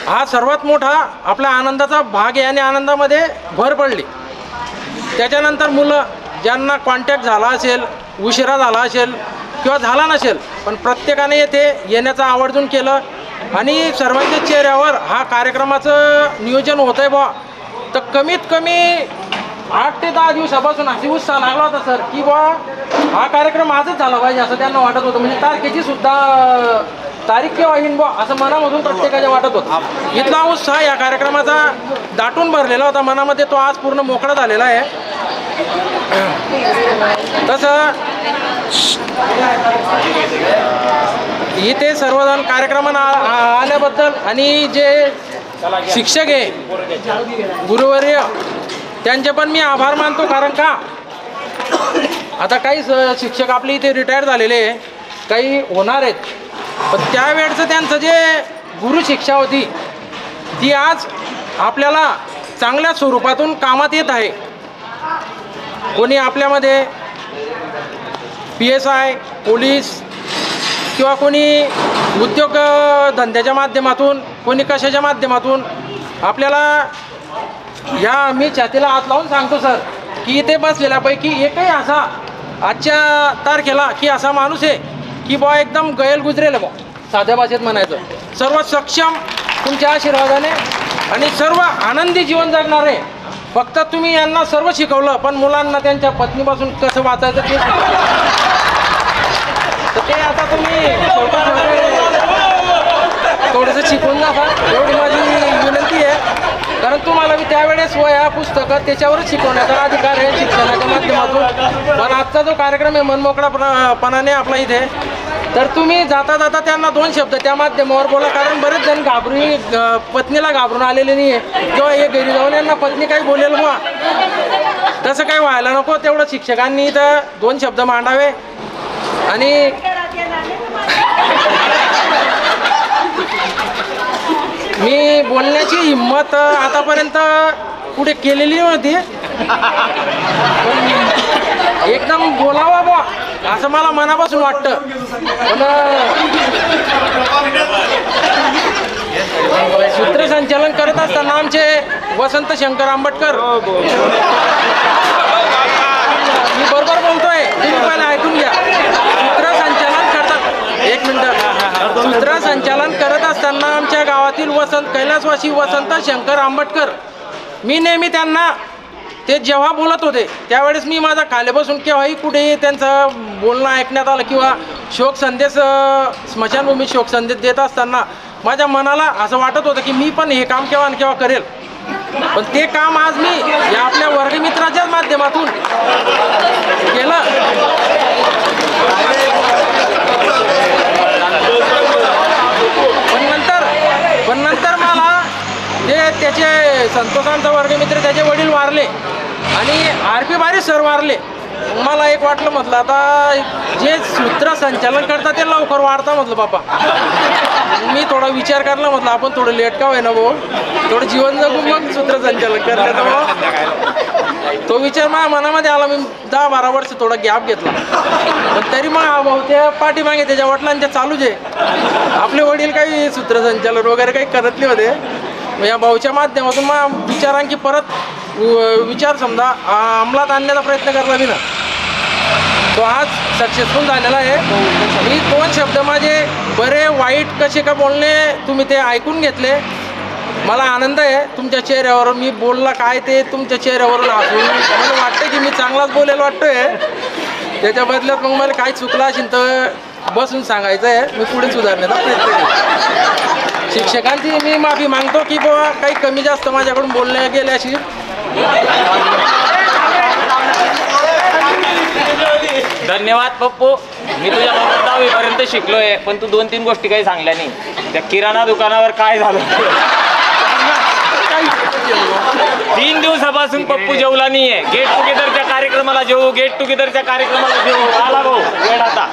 हा सर्वात मोठा आपल्या आनंदाचा भाग आहे आणि आनंदामध्ये भर पडली. त्याच्यानंतर मुलं ज्यांना कॉन्टॅक्ट झाला असेल, उशिरा झाला असेल किंवा झाला नसेल, पण प्रत्येकाने येथे येण्याचं आवर्जून केलं आणि सर्वांच्या चेहऱ्यावर हा कार्यक्रमाचं नियोजन होतं आहे बुवा. तर कमीत कमी 8 ते 10 दिवसापासून अशी उत्साह लागला होता सर की बुवा हा कार्यक्रम आजच झाला पाहिजे असं त्यांना वाटत होतं. म्हणजे तारखेची सुद्धा तारीख केव्हा येईन बुवा असं मनामधून प्रत्येकाच्या वाटत होतं. इथला उत्साह या कार्यक्रमाचा दाटून भरलेला होता मनामध्ये, तो आज पूर्ण मोकळा झालेला आहे. तसं इथे सर्वजण कार्यक्रमाला आल्याबद्दल आणि जे शिक्षक आहे गुरुवर्य त्यांचे पण मी आभार मानतो. कारण का आता काही शिक्षक आपले इथे रिटायर झालेले, काही होणार आहेत. पण त्यावेळचं त्यांचं जे गुरु शिक्षा होती ती आज आपल्याला चांगल्या स्वरूपातून कामात येत आहे. कोणी आपल्यामध्ये PSI, पोलीस किंवा कोणी उद्योग धंद्याच्या माध्यमातून, कोणी कशाच्या माध्यमातून आपल्याला ह्या मी छातीला हात लावून सांगतो सर की इथे बसलेल्यापैकी एकही असा आजच्या तारखेला की असा माणूस आहे की बा एकदम गैल गुजरेल बा, साध्या भाषेत म्हणायचं. सर्व सक्षम तुमच्या आशीर्वादाने आणि सर्व आनंदी जीवन जगणार आहे. फक्त तुम्ही यांना सर्व शिकवलं पण मुलांना त्यांच्या पत्नीपासून कसं वाचायचं ते तर ते आता तुम्ही थोडंसं शिकवून जा एवढी माझी विनंती आहे. कारण तुम्हाला मी त्यावेळेस वह्या पुस्तकं त्याच्यावरच शिकवण्याचा अधिकार आहे शिक्षणाच्या माध्यमातून. पण आजचा जो कार्यक्रम आहे मनमोकळापणाने आपला इथे, तर तुम्ही जाता जाता त्यांना 2 शब्द त्या माध्यमावर बोला. कारण बरेच जण पत्नीला घाबरून आलेले नाही आहे किंवा हे घरी जाऊन यांना पत्नी काही बोलेल बुवा, तसं काही व्हायला नको. तेवढं शिक्षकांनी इथं 2 शब्द मांडावे. आणि मी बोलण्याची हिंमत आतापर्यंत पुढे केलेली नव्हती, एकदम बोलावा बुवा असं मला मनापासून वाटतं. पण सूत्रसंचालन करत असताना आमचे वसंत शंकर आंबटकर, मी बरोबर बोलतोय, तुम्ही पहिले ऐकून घ्या. सूत्रसंचालन करतात, एक मिनिट, सूत्रसंचालन करत असताना आमच्या गावातील कैलासवासी वसंत शंकर आंबटकर, मी नेहमी त्यांना ते जेव्हा बोलत होते त्यावेळेस मी माझा खाली बसून केव्हाही कुठेही त्यांचं बोलणं ऐकण्यात आलं किंवा शोक संदेश स्मशानभूमीत शोक संदेश देत असताना माझ्या मनाला असं वाटत होतं की मी पण हे काम केव्हा आणि केव्हा करेल. पण ते काम आज मी या आपल्या वर्गमित्राच्याच माध्यमातून केलं. पण नंतर मला जे त्याचे संतोषांचा वर्गमित्र त्याचे वडील वारले आणि RP बारी सर वारले. मला एक वाटलं, म्हटलं आता जे सूत्रसंचालन करतात ते लवकर वाढता म्हटलं बापा. मी थोडा विचार करला, म्हटलं आपण थोडं लेट का होईना भाऊ, थोडं जीवन जगू मग सूत्रसंचालन करण्याचा भाऊ. तो विचार माझ्या मनामध्ये आला. मी 10-12 वर्ष थोडा गॅप घेतला. पण तरी मग हा भाऊ त्या पाठीमागे त्याच्या वडिलांच्या चालूच आहे. आपले वडील काही सूत्रसंचालन वगैरे काही करत नाही होते. या भाऊच्या माध्यमातून मग विचारांकी परत विचार समजा अंमलात आणण्याचा प्रयत्न करला मी ना, तो आज सक्सेसफुल झालेला आहे. मी 2 शब्द माझे बरे वाईट कसे का बोलणे तुम्ही ते ऐकून घेतले. मला आनंद आहे तुमच्या चेहऱ्यावर. मी बोलला काय ते तुमच्या चेहऱ्यावरून हसून मला वाटतं की मी चांगलाच बोलायला वाटतोय. त्याच्या बदल्यात मग मला काही चुकलं असेल तर बसून सांगायचं आहे, मी पुढे सुधारण्याचा प्रयत्न केला. शिक्षकांची मी माफी मागतो की बाबा काही कमी जास्त माझ्याकडून बोलल्या गेल्याशी. धन्यवाद पप्पू. मी तुझ्या 10वीपर्यंत शिकलोय पण तू 2-3 गोष्टी काही सांगल्या नाही. त्या किराणा दुकानावर काय झालं 3 दिवसापासून पप्पू जेवला नाहीये. गेट टुगेदरच्या कार्यक्रमाला जेवू, गेट टुगेदरच्या कार्यक्रमाला जेवू. आला भाऊ वेळ आता.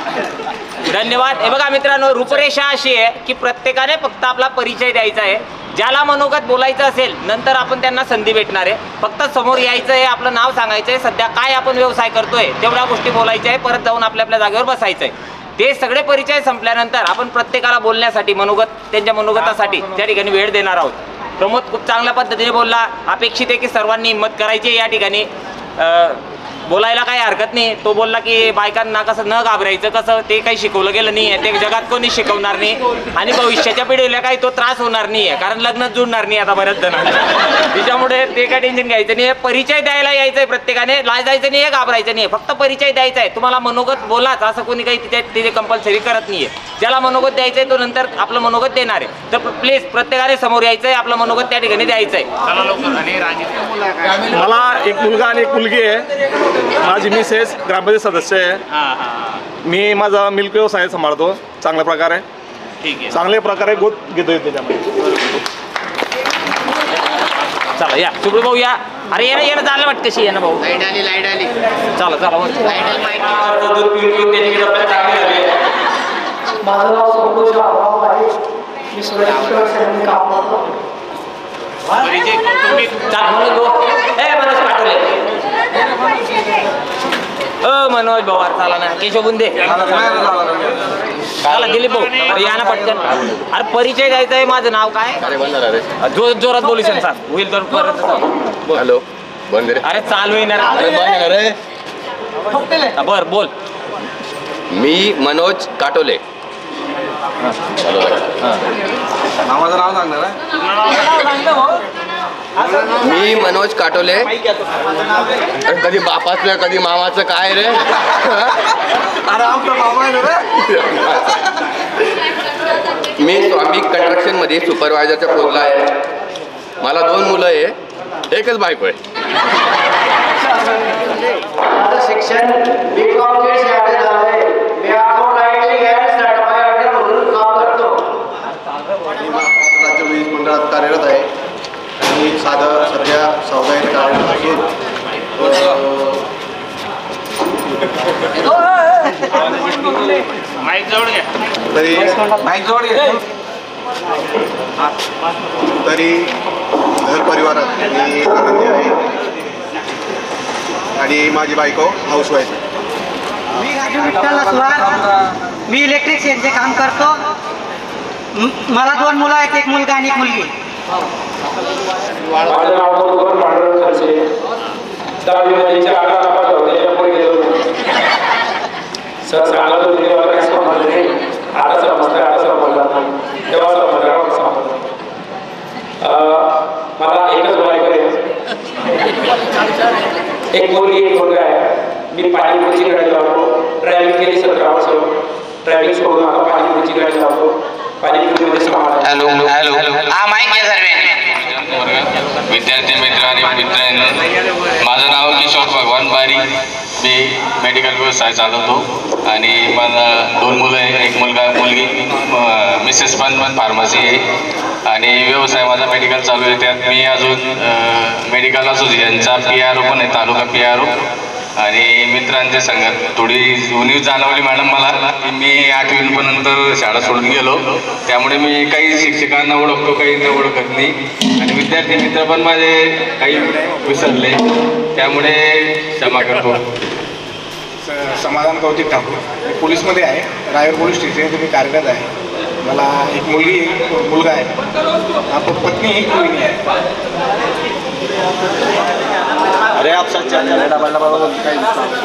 धन्यवाद. हे बघा मित्रांनो, रूपरेषा अशी आहे की प्रत्येकाने फक्त आपला परिचय द्यायचा आहे. ज्याला मनोगत बोलायचं असेल नंतर आपण त्यांना संधी भेटणार आहे. फक्त समोर यायचं आहे, आपलं नाव सांगायचं आहे, सध्या काय आपण व्यवसाय करतोय तेवढ्या गोष्टी बोलायच्या आहे, परत जाऊन आपल्या जागेवर बसायचं आहे. ते सगळे परिचय संपल्यानंतर आपण प्रत्येकाला बोलण्यासाठी त्यांच्या मनोगतासाठी त्या ठिकाणी वेळ देणार आहोत. प्रमोद खूप चांगल्या पद्धतीने बोलला. अपेक्षित आहे की सर्वांनी हिंमत करायची या ठिकाणी. बोलायला काही हरकत नाही. तो बोलला की बायकांना कसं न घाबरायचं, कसं ते काही शिकवलं गेलं नाही आहे, ते जगात कोणी शिकवणार नाही आणि भविष्याच्या पिढीला काही तो त्रास होणार नाही आहे. कारण लग्नच जुळणार नाही आता बऱ्याच जण. त्याच्यामुळे ते काय टेन्शन घ्यायचं नाही. परिचय द्यायला यायचं आहे प्रत्येकाने. लाजायचं नाही आहे, घाबरायचं नाही आहे. फक्त परिचय द्यायचा आहे. तुम्हाला मनोगत बोलाच असं कोणी काही तिथे कंपल्सरी करत नाही आहे. ज्याला मनोगत द्यायचं आहे तो नंतर आपलं मनोगत देणार आहे. तर प्लीज प्रत्येकाने समोर यायचं आहे, आपलं मनोगत त्या ठिकाणी द्यायचं आहे. मला एक मुलगा आणि एक मुलगी आहे. माझी मिसेस ग्रामपंचायत सदस्य आहे. मी माझा मिल्क व्यवसाय सांभाळतो चांगल्या प्रकारे. ठीक आहे. चांगल्या प्रकारे गोत घेतोय त्याच्यामध्ये. चला या सुब्रू भाऊ या. अरे येणं झालं वाटतं कशी येणं भाऊ. लाईट आली. चला माझं नाव संतोष ईश्वरेश्वर सर काम मनोज भाऊ चाला ना केशव बुंदे चला दिलीप भाऊ अरे या ना पटकन. अरे परिचय द्यायचा आहे. माझं नाव काय जोरात बोलू सर होईल तर परत. हॅलो बंद. अरे चालू आहे ना. बर बोल. मी मनोज काटोले. माझं नाव सांगणार. मी मनोज काटोले. कधी बापाचं कधी मामाचं काय रे. अरे आमचा मामा आहे रे. मी स्वामी कंस्ट्रक्शन मध्ये सुपरवायझरच्या पोस्टला आहे. मला 2 मुलं आहे, एकच बायको आहे. शिक्षण बीकॉमच्या शाळेत आहे. मी अकाउंटिंग अँड सर्टिफाइड म्हणून काम करतो. राज्य वीज मंडळात कार्यरत आहे आणि साधं सध्या सावधान कार्यरत असून माईक जवळ घ्या. तरी घर परिवारात मी आनंदी आहे आणि माझी बायको हाऊसवाईफ आहे. मी राजू विठ्ठल असवार. मी इलेक्ट्रिशियनचे काम करतो. मला 2 मुलं आहेत, एक मुलगा आणि एक मुलगी. माझं नाव मधुकर पांडुरंग खडसे. 10वी मध्ये 4 नापास होते. त्यामुळे गेलो सर सांगत होते मला काही समजलं नाही. आता समजतं, आता समजलं नाही. तेव्हा समजलं. मला एकच बायको आहे, एक मुलगी एक मुलगा आहे. मी पाणीपुरीची गाडी लावतो. ड्रायव्हिंग केली 17 वर्ष. ड्रायव्हिंग सोडून आता पाणीपुरीची गाडी लावतो. पाणीपुरीमध्ये समाज. हॅलो हॅलो हा माईक घ्या सर्वे. विद्यार्थी मित्र आणि मित्रांनो, माझं नाव किशोर भगवान बारी. मी मेडिकल व्यवसाय चालवतो आणि मला 2 मुलं आहे, एक मुलगा मुलगी. मिसेस पण फार्मसी आहे आणि व्यवसाय माझा मेडिकल चालू आहे. त्यात मी अजून मेडिकल असोसिएशनचा PRO पण आहे, तालुका PRO. आणि मित्रांच्या संगत थोडी उणीव जाणवली मॅडम मला. मी 8वी नंतर शाळा सोडून गेलो, त्यामुळे मी काही शिक्षकांना ओळखतो, काही न ओळखत नाही. आणि विद्यार्थी मित्र पण माझे काही विसरले, त्यामुळे क्षमा करतो. समाधान कौतिक ठाकूर. मी पोलीसमध्ये आहे, रायगड पोलीस स्टेशन मी कार्यरत आहे. मला एक मुलगी एक मुलगा आहे. पत्नी एक मुलगी आहे. अरे आप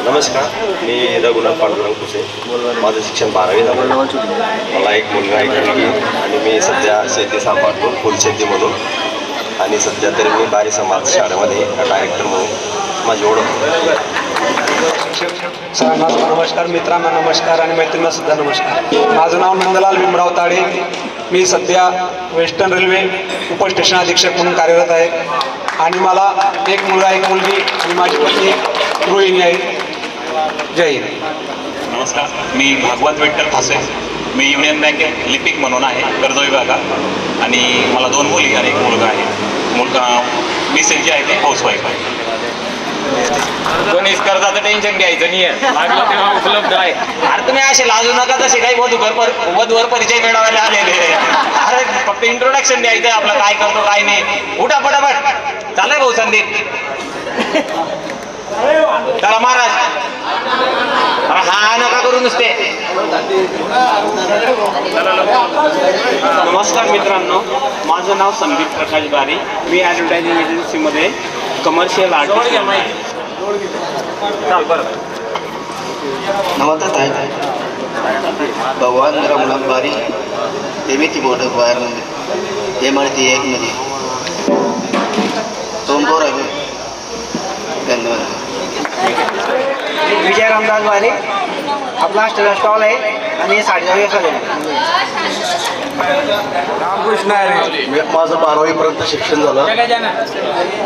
नमस्कार, मी रघुनाथ पांडुरंग कुसे. माझं शिक्षण 12वी झालं. मला एक मुलगा एक मुलगी आणि मी सध्या शेती सांभाळतो, फुलशेती म्हणून. आणि सध्या तरी मी बारी समाज शाळेमध्ये डायरेक्टर म्हणून माझी ओळख. सरांना नमस्कार, मित्रांना नमस्कार आणि मैत्रिणींना सुद्धा नमस्कार. माझं नाव नंदलाल भीमराव ताडे. मी सध्या वेस्टर्न रेल्वे उपस्टेशन अधीक्षक म्हणून कार्यरत आहे आणि मला एक मुलगा एक मुलगी आणि माझी पत्नी रोहिणी आहे. जय हिंद. नमस्कार, मी भागवत विठ्ठल ठासे. मी युनियन बँकेत लिपिक म्हणून आहे कर्ज विभागात आणि मला 2 मुली आणि एक मुलगा आहे. मुलगा मिसेस जी आहे ते हाऊसवाईफ आहे. कोणीच कर्जाचं टेन्शन घ्यायचं नाही आहे, लागलं तेव्हा उपलब्ध आहे. अरे तुम्ही असे लाजू नका, तसे काही वधूवर परिचय मिळवायला आलेले. अरे फक्त इंट्रोडक्शन द्यायचं आपलं, काय करतो काय नाही. उठा पटापट. चालय भाऊ संदीप. चला महाराज. हा नका करू नुसते. नमस्कार मित्रांनो, माझं नाव संदीप प्रकाश बारी. मी ॲडव्हर्टायझिंग एजन्सीमध्ये कमर्शियल आर्टिस्ट आहे. नमस्कार आहे भगवान रमणाथ बारी. एमएटी बोर्ड वायरमध्ये MRT 1 मध्ये सोमवार आहे. धन्यवाद. विजय रामदास वारे. आपला स्टॉल आहे आणि 4.5 रामकृष्ण आहे. माझं 12वीपर्यंत शिक्षण झालं.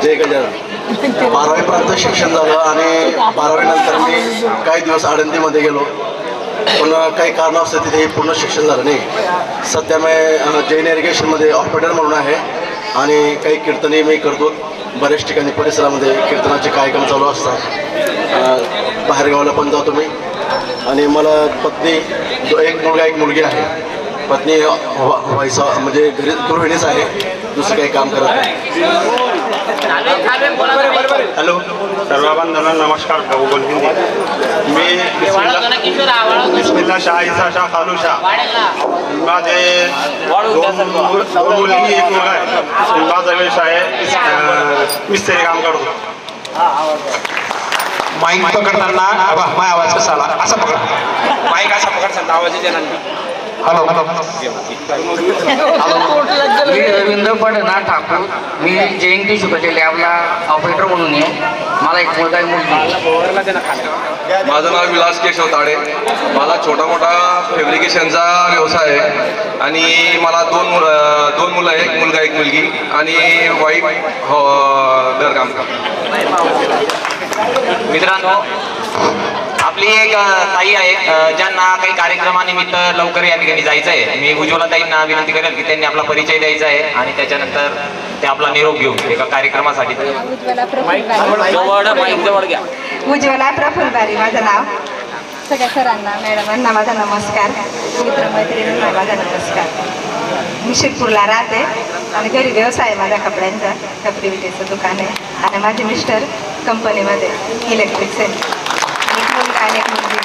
जय गजानन. 12वीपर्यंत शिक्षण झालं आणि 12वी नंतर मी काही दिवस आळंदीमध्ये गेलो, पण काही कारणास्तव तिथे पूर्ण शिक्षण झालं नाही. सध्या मी जैन इरिगेशनमध्ये ऑपरेटर म्हणून आहे आणि काही कीर्तने मी करतो. बऱ्याच ठिकाणी परिसरामध्ये कीर्तनाचे कार्यक्रम चालू असतात. बाहेरगावाला पण जातो मी. आणि मला पत्नी एक मुलगा एक मुलगी आहे. पत्नी व्हायचं म्हणजे घरी गृहिणीच आहे, दुसरं काही काम करत नाही. हॅलो सर्व बांधवांना नमस्कार. भूगोल हिंदी. मी बिस्मिल्ला शाह इसा शाह खालू शाह. माझे दोन मुलगी एक मुलगा आहे. माझा व्यवसाय मिस्त्री काम करतो. माईक पकडताना माय आवाज कसा आला असा पकड. माईक असा पकडताना आवाज येते ना. हॅलो मी रवींद्र पडना ठाकूर. मी जयंती शुकाच्या लॅबला ऑपरेटर म्हणून आहे. मला एक मुलगा आहे, मुलगी. माझं नाव विलास केशव ताडे. मला छोटा मोठा फॅब्रिकेशनचा व्यवसाय आहे आणि मला दोन मुलं आहे, एक मुलगा एक मुलगी आणि वाईफ घरकाम करतो. मित्रांनो, आपली एक ताई आहे ज्यांना काही कार्यक्रमानिमित्त लवकर या ठिकाणी जायचं आहे. मी उज्ज्वला ताईंना विनंती करेल की त्यांनी आपला परिचय द्यायचा आहे आणि त्याच्यानंतर ते आपला निरोप घेऊन एका कार्यक्रमासाठी. उज्ज्वला प्रफुल्लबारी माझं नाव. सगळ्या सरांना मॅडमांना माझा नमस्कार. मित्रमैत्रिणींना माझा नमस्कार. मी शिरपूरला राहते आणि घरी व्यवसाय आहे माझा कपड्यांचा. कपडे विटेचं दुकान आहे आणि माझे मिस्टर कंपनीमध्ये इलेक्ट्रिशियन. एक मुलगा आणि एक मुलगी.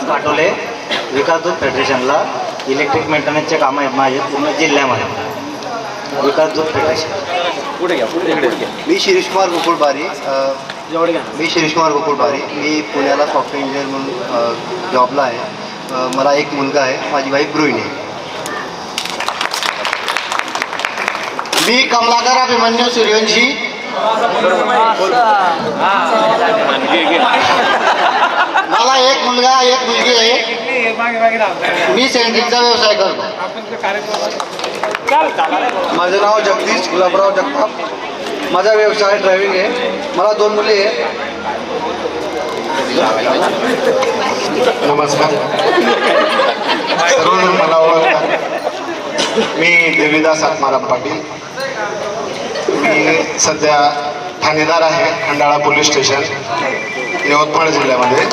पाठवले विकास दूध फेडरेशनला इलेक्ट्रिक मेंटेनन्सचे कामं आहेत माझे पूर्ण जिल्ह्यामध्ये. विकास दूध फेडरेशन. मी शिरीष कुमार गोकुळबारी. मी पुण्याला सॉफ्टवेअर इंजिनियर म्हणून जॉबला आहे. मला एक मुलगा आहे, माझी वाईफ गृहिणी आहे. मी कमलाकर अभिमन्यू सूर्यवंशी. मला एक मुलगा एक मुलगी आहे. मी सेंट्रिंगचा व्यवसाय करतो. माझं नाव जगदीश गुलाबराव जगताप. माझा व्यवसाय ड्रायव्हिंग आहे. मला 2 मुली आहे. नमस्कार. सर्वजण मला ओळखतात. मी देवीदास आत्माराम पाटील. मी सध्या ठाणेदार आहे खंडाळा पोलीस स्टेशन, यवतमाळ जिल्ह्यामध्ये.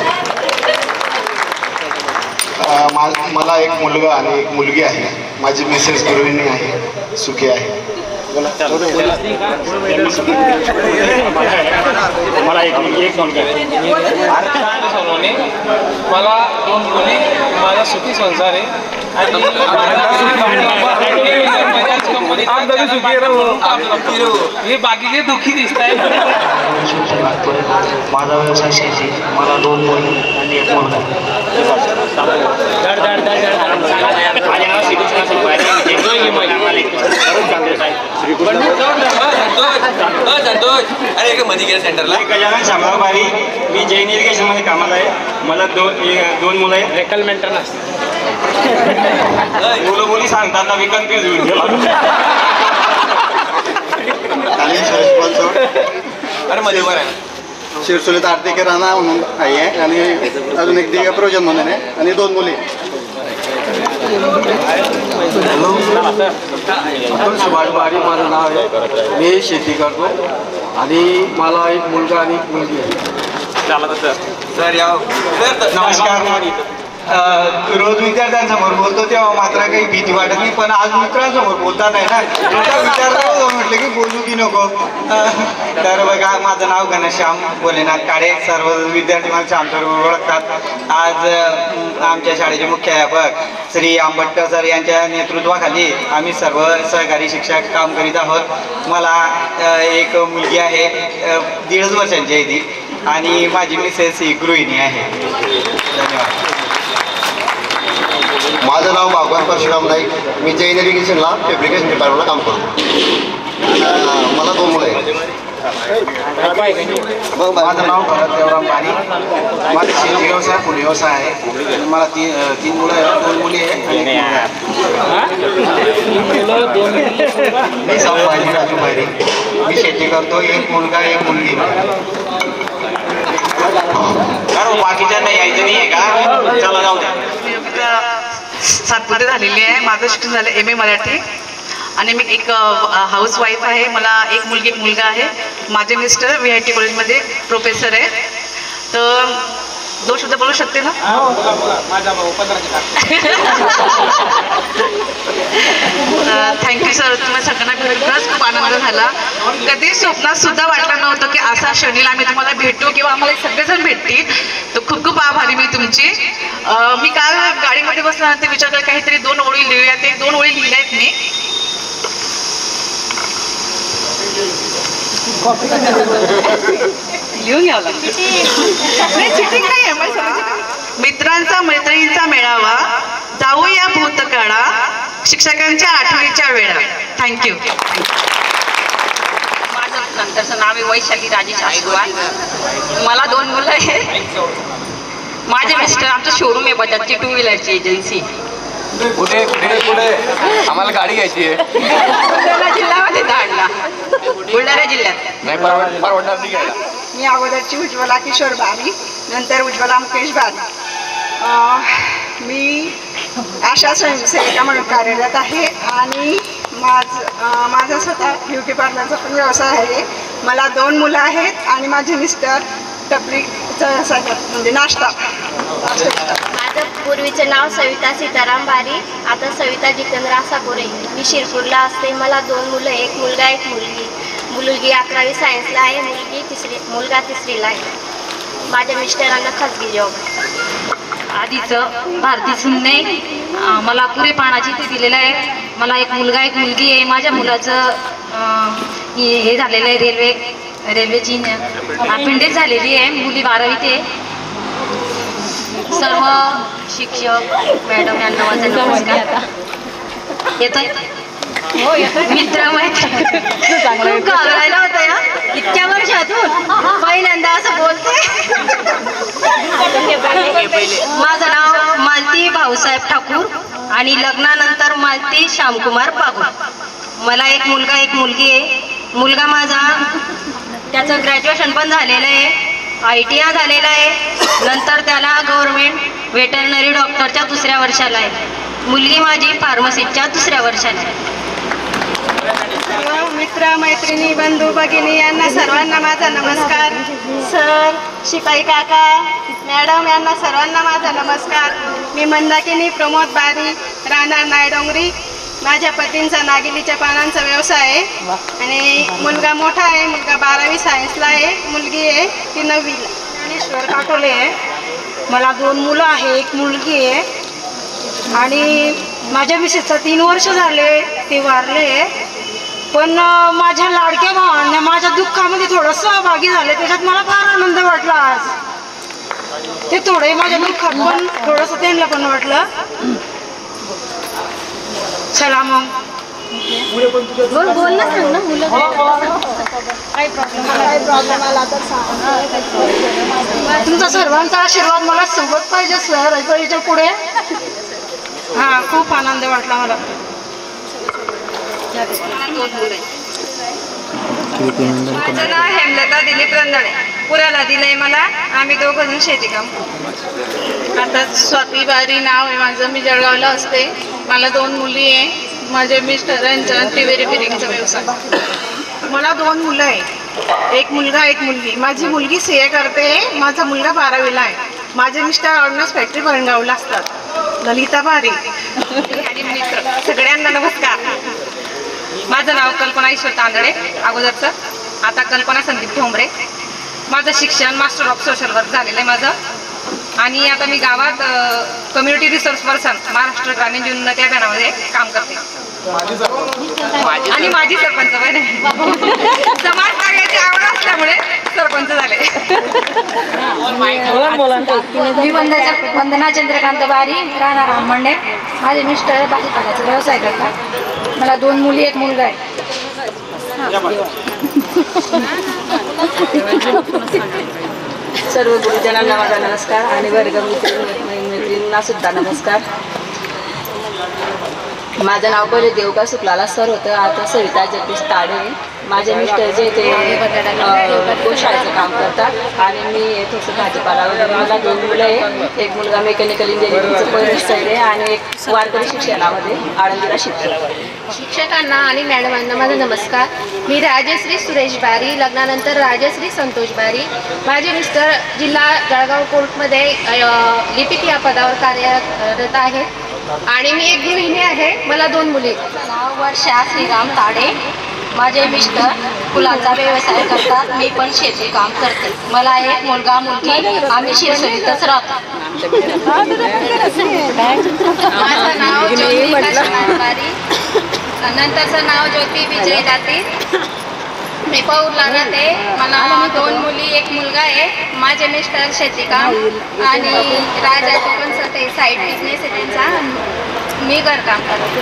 मला एक मुलगा आणि एक मुलगी आहे. माझी मिसेस गृहिणी आहे, सुखी आहे. मला एक मुलगी एक मुलगा. मला 2 मुली, माझा सुखी संसार आहे आणि हे बाकीचे दुःखी दिसत आहे. माझा व्यवसाय शेती. मला 2 मुली आणि एक मुलगा. सेंटरला गजानन शामराव बारी. मी जैन इरिगेशन मध्ये कामाला आहे. मला दोन मुलं आहेत. रेकल मेंटेनन्स. मुलं मुली सांगतात ना विकत घेऊन अरे मध्ये शिरसोलीत आर्थिक राणा म्हणून आहे आणि अजून एक दिव्या प्रोजन म्हणून आहे आणि 2 मुली. अतुल सुभाष बारी माझं नाव आहे. मी शेती करतो आणि मला एक मुलगा आणि एक मुलगी आहे. सर नमस्कार. रोज विद्यार्थ्यांसमोर बोलतो तेव्हा मात्र काही भीती वाटत नाही, पण आज मित्रांसमोर बोलता नाही ना. विचारतो म्हटलं की बोलू की नको. तर बघा, माझं नाव घनश्याम भोलेनाथ काळे. सर्व विद्यार्थी मला श्यामसर ओळखतात. आज आमच्या शाळेचे मुख्याध्यापक श्री आंबटकर सर यांच्या नेतृत्वाखाली आम्ही सर्व सहकारी शिक्षक काम करीत आहोत. मला एक मुलगी आहे, 1.5 वर्षांची आहे ती, आणि माझी मिसेस ही गृहिणी आहे. धन्यवाद. माझं नाव भगवान परशुराम नाईक. मी जैन इरिगेशनला फॅब्रिकेशन डिपार्टमेंटला काम करतो. मला 2 मुलं आहेत. माझं नाव भरत देवराम पाणी. माझा शेती व्यवसाय फुल व्यवसाय आहे. मला 3 मुलं आहेत, 2 मुली आहे आणि एक मुलगा आहे. मी संभाजी राजू बाहेरी. मी शेती करतो. एक मुलगा एक मुलगी. बाकीच्यांना यायचं नाही आहे का? चला जाऊ द्या. 7वी झालेली आहे. माझं शिक्षण झालं MA मराठी आणि मी एक हाऊसवाईफ आहे. मला एक मुलगी एक मुलगा आहे. माझे मिस्टर VIT कॉलेजमध्ये प्रोफेसर आहे. तर 2 2 शब्द बोलू शकते ना? थँक्यू सर, तुम्हाला सगळ्यांना भेटून खरंच खूप आनंद झाला. कधी स्वप्नात सुद्धा वाटलं नव्हतं की असा क्षणीला आम्ही तुम्हाला भेटू किंवा आम्हाला सगळेजण भेटतील. तर खूप खूप आभारी मी तुमची. मी काल गाडीमध्ये बसल्यानंतर विचार केला काहीतरी 2 ओळी लिहूया. ते 2 ओळी लिहिल्या आहेत मी. लिहून घ्यावं लागतं. मित्रांचा मैत्रिणींचा मेळावा, जाऊया भूतकाळा, शिक्षकांच्या आठवणीच्या वेळा. थँक्यू. माझं नंतरचं नाव आहे वैशाली राजेश आशीर्वाद. मला 2 मुलं आहेत. माझे मिस्टर आमचं शोरूम आहे बजाजची 2 व्हीलरची एजन्सी. पुढे पुढे पुढे आम्हाला गाडी घ्यायची आहे. बुलढाणा जिल्ह्यामध्ये धाडला. बुलढाणा जिल्ह्यात नाही परवडणार नाही घ्यायला. मी अगोदरची उज्ज्वला किशोर बारी, नंतर उज्ज्वला मुकेश बारी. मी आशा स्वयंसेविका म्हणून कार्यरत आहे आणि माझा स्वतः ब्युटी पार्लरचा पण व्यवसाय आहे. मला 2 मुलं आहेत आणि माझे मिस्टर टपरीचा व्यवसाय करतात, म्हणजे नाश्ता. माझं पूर्वीचं नाव सविता सीताराम बारी, आता सविता जितेंद्र आसापुरे. मी शिरपूरला असते. मला 2 मुलं, 1 मुलगा 1 मुलगी. मुलगी 11वी सायन्सला आहे, मुलगा 3रीला आहे. माझ्या मिस्टरांना खाजगी जॉब. आधीचं भारती सुन्ने, मला पुरे पाण्याची ते दिलेलं आहे. मला 1 मुलगा 1 मुलगी आहे. माझ्या मुलाचं हे झालेलं आहे रेल्वेची अपेंडिक्स झालेली आहे. मुली 12वीत आहे. सर्व शिक्षक मॅडम यांना माझा नमस्कार. येतोय मित्र मैत्रिणी घाबरायला होतं या इतक्या वर्षातून पहिल्यांदा असं बोलते. माझं नाव मालती भाऊसाहेब ठाकूर आणि लग्नानंतर मालती श्यामकुमार बागू. मला 1 मुलगा 1 मुलगी आहे. मुलगा माझा त्याचं ग्रॅज्युएशन पण झालेलं आहे, ITI झालेला आहे. नंतर त्याला गव्हर्नमेंट व्हेटरनरी डॉक्टरच्या 2ऱ्या वर्षाला आहे. मुलगी माझी फार्मसीच्या 2ऱ्या वर्षाला आहे. मित्र मैत्रिणी बंधू भगिनी यांना सर्वांना माझा नमस्कार. सर, शिपाई काका, मॅडम यांना सर्वांना माझा नमस्कार. मी मंदाकिनी प्रमोद बारी, राहणार नायडोंगरी. माझ्या पतींचा नागिलीच्या पानांचा व्यवसाय आहे आणि मुलगा मोठा आहे. मुलगा 12वी सायन्सला आहे, मुलगी आहे ती 9वीला. ज्ञानेश्वर काटोले आहे. मला 2 मुलं आहे, 1 मुलगी आहे आणि माझ्या मिसेसचा 3 वर्ष झाले ते वारले. पण माझ्या लाडक्या भावांना माझ्या दुःखामध्ये थोडं सहभागी झाले, त्याच्यात मला फार आनंद वाटला. आज ते थोडे माझ्या दुःखात पण थोडंसं त्यांना पण वाटलं. चला मग बोल ना, सांग ना. मुलं काही प्रॉब्लेम आला तर तुमचा सर्वांचा आशीर्वाद मला सोबत पाहिजे सर याच्या पुढे. हां, खूप आनंद वाटला मला. माझं नाव हेमलता दिलीप रंधळे, पुण्याला दिलंय मला. आम्ही 2 जण शेती काम. आता स्वाती बारी नाव आहे माझं. मी जळगावला असते. मला 2 मुली आहे. माझ्या मिस्टरांचा त्रिवेरी फिरिंगचा व्यवसाय. मला 2 मुलं आहे, 1 मुलगा 1 मुलगी. माझी मुलगी CA करते, माझा मुलगा 12वीला आहे. माझे मिस्टर ऑर्डनन्स फॅक्टरी भरणगावला असतात. ललिता बारी. आणि मित्र सगळ्यांना नमस्कार. माझं नाव कल्पना ईश्वर तांदळे अगोदरचं, आता कल्पना संदीप ठोंबरे. माझं शिक्षण मास्टर ऑफ सोशल वर्क झालेलं आहे माझं. आणि आता मी गावात कम्युनिटी रिसोर्स पर्सन महाराष्ट्र ग्रामीण उन्नती अभियानामध्ये काम करते. आणि माझी सरपंच पण आहे. समाज कार्याची आवड असल्यामुळे सरपंच झाले. मी वंदना चंद्रकांत बारी, राहणार आंबंडे. माझे मिस्टर भाजीपाल्याचा व्यवसाय करतात. मला 2 मुली 1 मुलगा आहे. सर्व गुरुजनांना माझा नमस्कार आणि वर्ग मैत्रिणींना सुद्धा नमस्कार. माझं नाव पहिले देवका सुकलाला सर होतं, आता सविता जगदीश ताडे. माझे मिस्टर जे ते गोशाळेचं काम करतात आणि मी थोडंसं भाजीपाला वगैरे. मला 2 मुलं आहे, एक मुलगा मेकॅनिकल इंजिनिअरिंगचं पहिली साईड आहे आणि एक वारकरी शिक्षणामध्ये आळंदीला शिकतो. शिक्षकांना आणि मॅडमांना माझा नमस्कार. मी राजश्री सुरेश बारी, लग्नानंतर राजश्री संतोष बारी. माझे मिस्टर जिल्हा जळगाव कोर्टमध्ये लिपिक या पदावर कार्यरत आहेत आणि मी एक गृहिणी आहे. मला 2 मुली. नाव वर्षा श्रीराम ताडे. माझे मिस्टर फुलांचा व्यवसाय करतात, मी पण शेती काम करते. मला एक मुलगा मुलगी, आम्ही शिरसोलीतच राहतो. माझं नाव ज्योती बारी, नंतरचं नाव ज्योती विजय दाती. मी पौरला राहते. मला 2 मुली, एक मुलगा आहे. माझे मिस्टर शेतीकाम आणि राजाचे पण साईड बिझनेस आहे त्यांचा. मी घरकाम करते.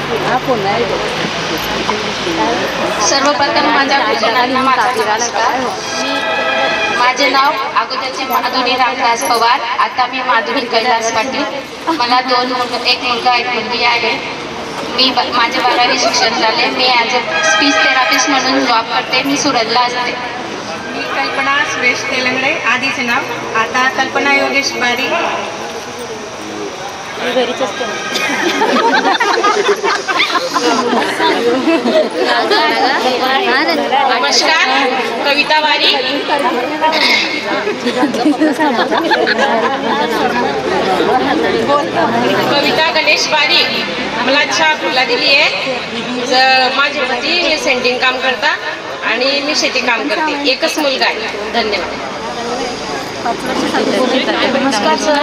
सर्वप्रथम माझ्या भोजनांना माझा नमस्कार. माझे नाव अगोदरचे माधुरी रामदास पवार, आता मी माधुरी कैलास पाटील. मला 2 मुलं, एक मुलगा एक मुलगी आहे. मी माझे 12वी शिक्षण झाले. मी ॲज अ स्पीच थेरापिस्ट म्हणून जॉब करते. मी सुरतला असते. मी कल्पना सुरेश तेलंगडे, आधीचे नाव, आता कल्पना योगेश बारी. घरीच असते. नमस्कार, कविता बारी. कविता गणेश बारी. मला चहा फुला दिली आहे. माझे पती सेंटिंग काम करतात आणि मी शेती काम करते. एकच मुलगा आहे. धन्यवाद. नमस्कार सर,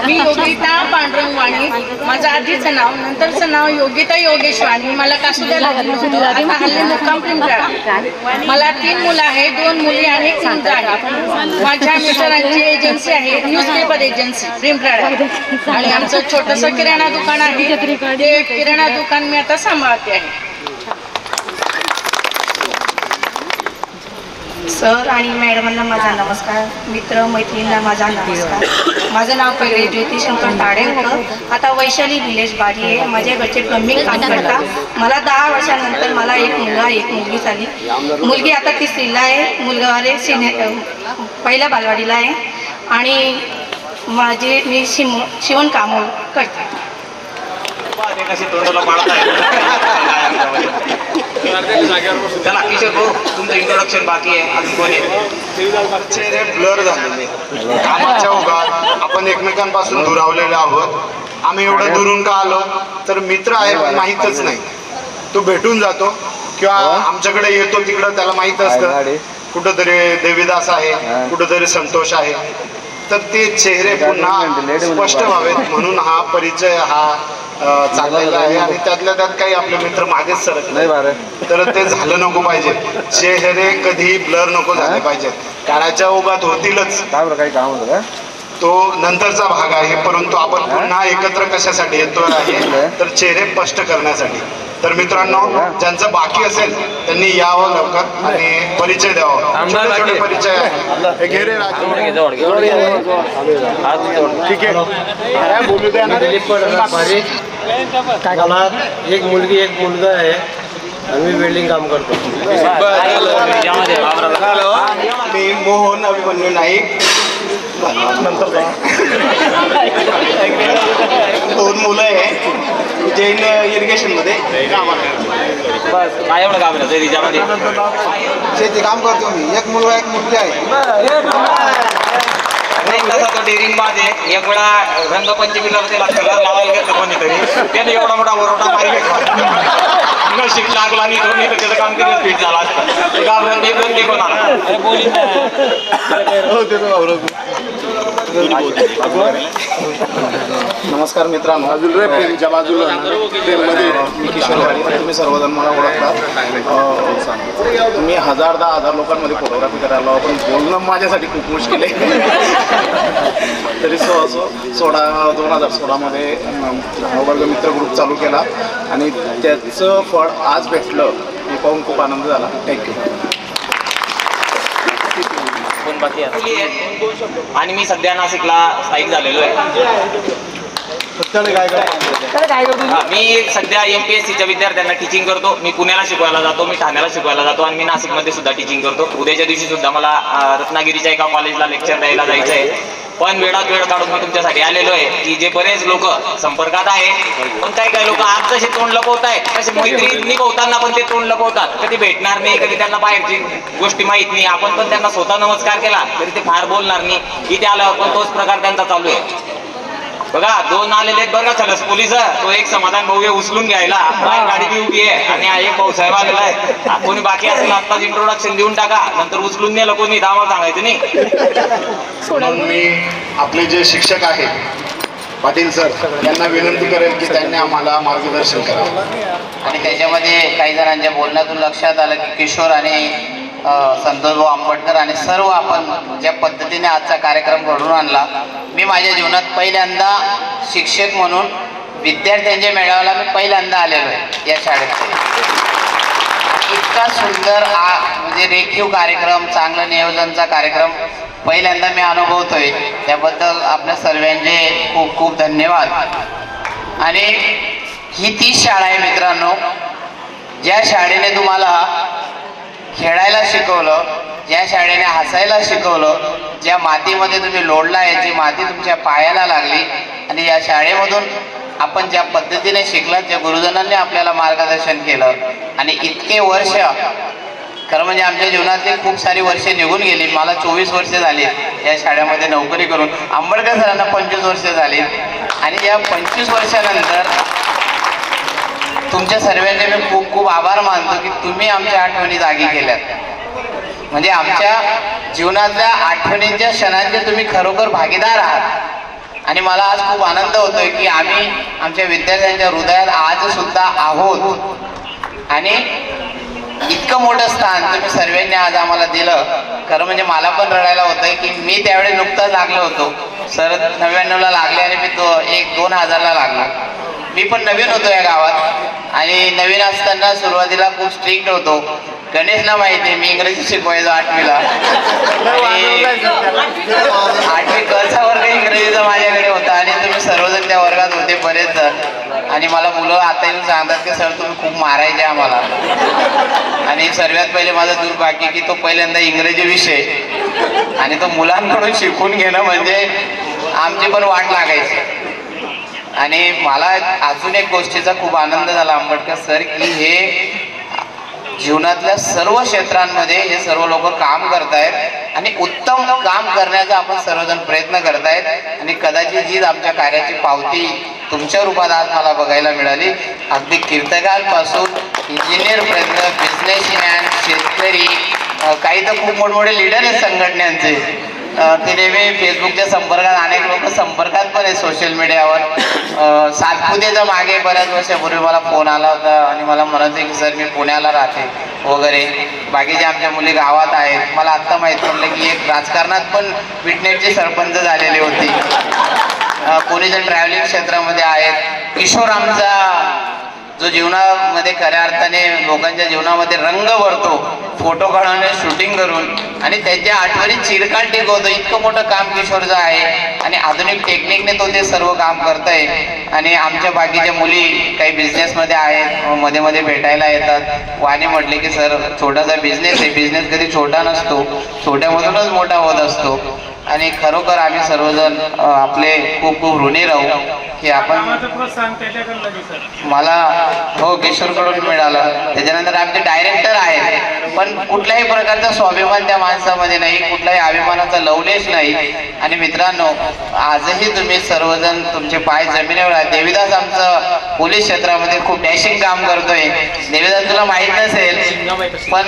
मी योगिता पांडुरंग वाणी. माझं आधीचं नाव, नंतरचं नाव योगिता योगेश वाणी. मला कासुद्या लागलं होतं, आता हल्ली मुक्काम पिंपळा. मला 3 मुलं आहेत, 2 मुली आणि एक मुलगा आहे. माझ्या मिस्टरांची एजन्सी आहे, न्यूजपेपर एजन्सी पिंपळा, आणि आमचं छोटंसं किराणा दुकान आहे. ते किराणा दुकान मी आता सांभाळते आहे. सर आणि मॅडमांना माझा नमस्कार. मित्र मैत्रिणींना माझा नमस्कार. माझं नाव पहिले ज्योती शंकर ताडे होतं, आता वैशाली निलेश बारी आहे. माझ्या घरचे प्लंबिंग काम करतात. मला 10 वर्षानंतर मला एक मुलगा एक मुलगी झाली. मुलगी आता 3रीला आहे, मुलगा पहिल्या बालवाडीला आहे आणि मी शिवण काम करते. चला किशोर भाऊ, तुमचं इंट्रोडक्शन बाकी आहे. अजून कोणी चेहरे ब्लर झालेले, कामाच्या ओघात आपण एकमेकांपासून दुरावलेले आहोत. आम्ही एवढं दुरून का आलो तर मित्र आहे पण माहीतच नाही. तो भेटून जातो किंवा आमच्याकडे येतो, तिकडं त्याला माहीत असतं कुठंतरी देवीदास आहे, कुठंतरी संतोष आहे. तर ते चेहरे पुन्हा स्पष्ट व्हावेत म्हणून हा परिचय चाललेला आहे. आणि त्यातल्या त्यात काही आपले मित्र मागेच सरत नाही, तर ते झालं नको पाहिजे. चेहरे कधी ब्लर नको झाले पाहिजे. काळाच्या ओघात होतीलच, काही काम होतं तो नंतरचा भाग आहे. परंतु आपण पुन्हा एकत्र कशासाठी येतो आहे तर चेहरे स्पष्ट करण्यासाठी. तर मित्रांनो, ज्यांचं बाकी असेल त्यांनी यावं लवकर आणि परिचय द्यावा. छोटे छोटे परिचय आहे. ठीक आहे, बोलू द्या ना. मला एक मुलगी एक मुलगा आहे आणि मी वेल्डिंग काम करतो. मी मोहन अभिमन्यू नाईक. नंतर 2 मुलं आहे, जैन इरिगेशनमध्ये बस. काय एवढं काम राहतं तिच्यामध्ये? शेती काम करतो मी. एक मुलगा एक मुलगी आहे. नाही, तसा तो डेअरिंग बाज आहे. एक वेळा रंगपंचमीला त्याला कलर लावायला घेतलं कोणीतरी, त्याने एवढा मोठा ओरडा मारी नशीब लागला नाही तो, नाही तर त्याचं काम किती स्पीड झाला असतं. ते घाबरून निघून आला. नमस्कार मित्रांनो, बाजूला बाजूला मी किशोरवाडी. तुम्ही सर्वजण मला ओळखतात. तुम्ही 1000-10,000 लोकांमध्ये फोटोग्राफी करायला, पण बोलणं माझ्यासाठी खूप मुश्किल आहे. तरी 2016 मध्ये वर्ग मित्र ग्रुप चालू केला आणि त्याचं फळ आज भेटलं हे पाहून खूप आनंद झाला. थँक्यू. आणि मी सध्या नाशिकला स्थायिक झालेलो आहे. मी सध्या MPSCच्या विद्यार्थ्यांना टीचिंग करतो. मी पुण्याला शिकवायला जातो, मी ठाण्याला शिकवायला जातो आणि मी नाशिकमध्ये सुद्धा टीचिंग करतो. उद्याच्या दिवशी सुद्धा मला रत्नागिरीच्या एका कॉलेजला लेक्चर द्यायला जायचं आहे. पण वेळात वेळ काढून मी तुमच्यासाठी आलेलो आहे की जे बरेच लोक संपर्कात आहे पण काही लोक आज जसे तोंड लपवत आहेत तसे मैत्री निभवताना पण ते तोंड लपवतात. कधी भेटणार नाही, कधी त्यांना बाहेरची गोष्टी माहित नाही. आपण पण त्यांना स्वतः नमस्कार केला तरी ते फार बोलणार नाही. इथे आल्यावर पण तोच प्रकार त्यांचा चालू आहे. बघा 2 आलेले आहेत बरं का पोलीस. तो एक समाधान भाऊ उचलून घ्यायला बाहेर गाडी बी उभी आहे आणि हा एक भाऊसाहेब आलेला आहे. कोणी बाकी असेल आत्ताच इंट्रोडक्शन देऊन टाका, नंतर उचलून नेलं कोणी दावा सांगायचं नाही. म्हणून मी आपले जे शिक्षक आहेत पाटील सर यांना विनंती करेल की त्यांनी आम्हाला मार्गदर्शन करावं. आणि त्याच्यामध्ये काही जणांच्या बोलण्यातून लक्षात आलं की किशोर आणि संतोषभाऊ आंबटकर आणि सर्व आपण ज्या पद्धतीने आजचा कार्यक्रम घडवून आणला. मी माझ्या जीवनात पहिल्यांदा शिक्षक म्हणून विद्यार्थ्यांच्या मेळाव्याला मी पहिल्यांदा आलेलो आहे या शाळेत. इतका सुंदर म्हणजे रेखीव कार्यक्रम, चांगलं नियोजनचा कार्यक्रम पहिल्यांदा मी अनुभवतोय. त्याबद्दल आपल्या सर्वांचे खूप खूप धन्यवाद. आणि ही तीच शाळा आहे मित्रांनो ज्या शाळेने तुम्हाला खेळायला शिकवलं, ज्या शाळेने हसायला शिकवलं, ज्या मातीमध्ये तुम्ही लोळला याची माती तुमच्या पायाला लागली. आणि या शाळेमधून आपण ज्या पद्धतीने शिकलात, ज्या गुरुजनांनी आपल्याला मार्गदर्शन केलं आणि इतके वर्ष, खरं म्हणजे आमच्या जीवनातली खूप सारी वर्षे निघून गेली. मला 24 वर्षे झाली या शाळेमध्ये नोकरी करून. आंबेडकर सरांना 25 वर्षे झाली. आणि या 25 वर्षानंतर तुमच्या सर्वांचे मी खूप खूप आभार मानतो की तुम्ही आमच्या आठवणी जागी केल्यात. म्हणजे आमच्या जीवनातल्या आठवणींच्या क्षणांचे तुम्ही खरोखर भागीदार आहात. आणि मला आज खूप आनंद होतोय की आम्ही आमच्या विद्यार्थ्यांच्या हृदयात आज सुद्धा आहोत. आणि इतकं मोठं स्थान तुम्ही सर्वांनी आज आम्हाला दिलं. खरं म्हणजे मला पण रडायला होतंय की मी त्यावेळी नुकताच लागलो होतो. सर 99ला लागले आणि मी 2000ला लागलो. मी पण नवीन होतो या गावात आणि नवीन असताना सुरुवातीला खूप स्ट्रिक्ट होतो. गणेशला माहिती आहे मी इंग्रजी शिकवायचो 8वीला. 8वी कचा वर्ग इंग्रजीचा माझ्याकडे होता आणि तुम्ही सर्वजण त्या वर्गात होते बरेच जण. आणि मला मुलं आता येऊन सांगतात की सर तुम्ही खूप मारायचे आम्हाला. आणि सर्वात पहिले माझं दुर्भाग्य की तो पहिल्यांदा इंग्रजी विषय आणि तो मुलांकडून शिकून घेणं म्हणजे आमची पण वाट लागायची. आणि मला अजून एक गोष्टीचा खूप आनंद झाला आंबेडकर सर की हे जीवनातल्या सर्व क्षेत्रांमध्ये हे सर्व लोक काम करतायत आणि उत्तम काम करण्याचा आपण सर्वजण प्रयत्न करतायत. आणि कदाचित हीच आमच्या कार्याची पावती तुमच्या रूपात आज मला बघायला मिळाली. अगदी कीर्तकांपासून इंजिनियरपर्यंत, बिझनेसमॅन, शेतकरी, काही तर खूप मोठमोठे लीडर आहेत संघटनांचे. ते नेहमी फेसबुकच्या संपर्कात, अनेक लोक संपर्कात पण आहेत सोशल मीडियावर. सातपुतेचा मागे बऱ्याच वर्षापूर्वी मला फोन आला होता आणि मला म्हणत आहे की सर मी पुण्याला राहते वगैरे. बाकीच्या आमच्या मुली गावात आहेत. मला आत्ता माहीत पडलं की एक राजकारणात पण विटनेसची सरपंच झालेली होती. कोणी जण ट्रॅव्हलिंग क्षेत्रामध्ये आहेत. किशोर आमचा जो जीवनामध्ये खऱ्या अर्थाने लोकांच्या जीवनामध्ये रंग भरतो, फोटो काढून शूटिंग करून आणि त्यांच्या आठवणी चिरकाल टिकवतो. इतकं मोठं काम किशोरचं आहे आणि आधुनिक टेक्निकने तो ते सर्व काम करत आहे. आणि आमच्या बाकीच्या मुली काही बिझनेसमध्ये आहेत, मध्ये मध्ये भेटायला येतात. वाणी म्हटले की सर छोटासा बिझनेस आहे, बिझनेस कधी छोटा नसतो, छोट्यामधूनच मोठा होत असतो. आणि खरोखर आम्ही सर्वजण आपले खूप खूप ऋणी राहू की आपण मला हो किशोरकडून मिळालं. त्याच्यानंतर आमचे डायरेक्टर आहेत पण कुठल्याही प्रकारचा स्वाभिमान त्या माणसामध्ये नाही, कुठल्याही अभिमानाचा लवलेश नाही. आणि मित्रांनो आजही तुम्ही सर्वजण तुमचे पाय जमिनीवर आहेत. देवीदास आमचं पोलीस क्षेत्रामध्ये खूप डॅशिंग काम करतोय. देवीदास तुला माहीत नसेल पण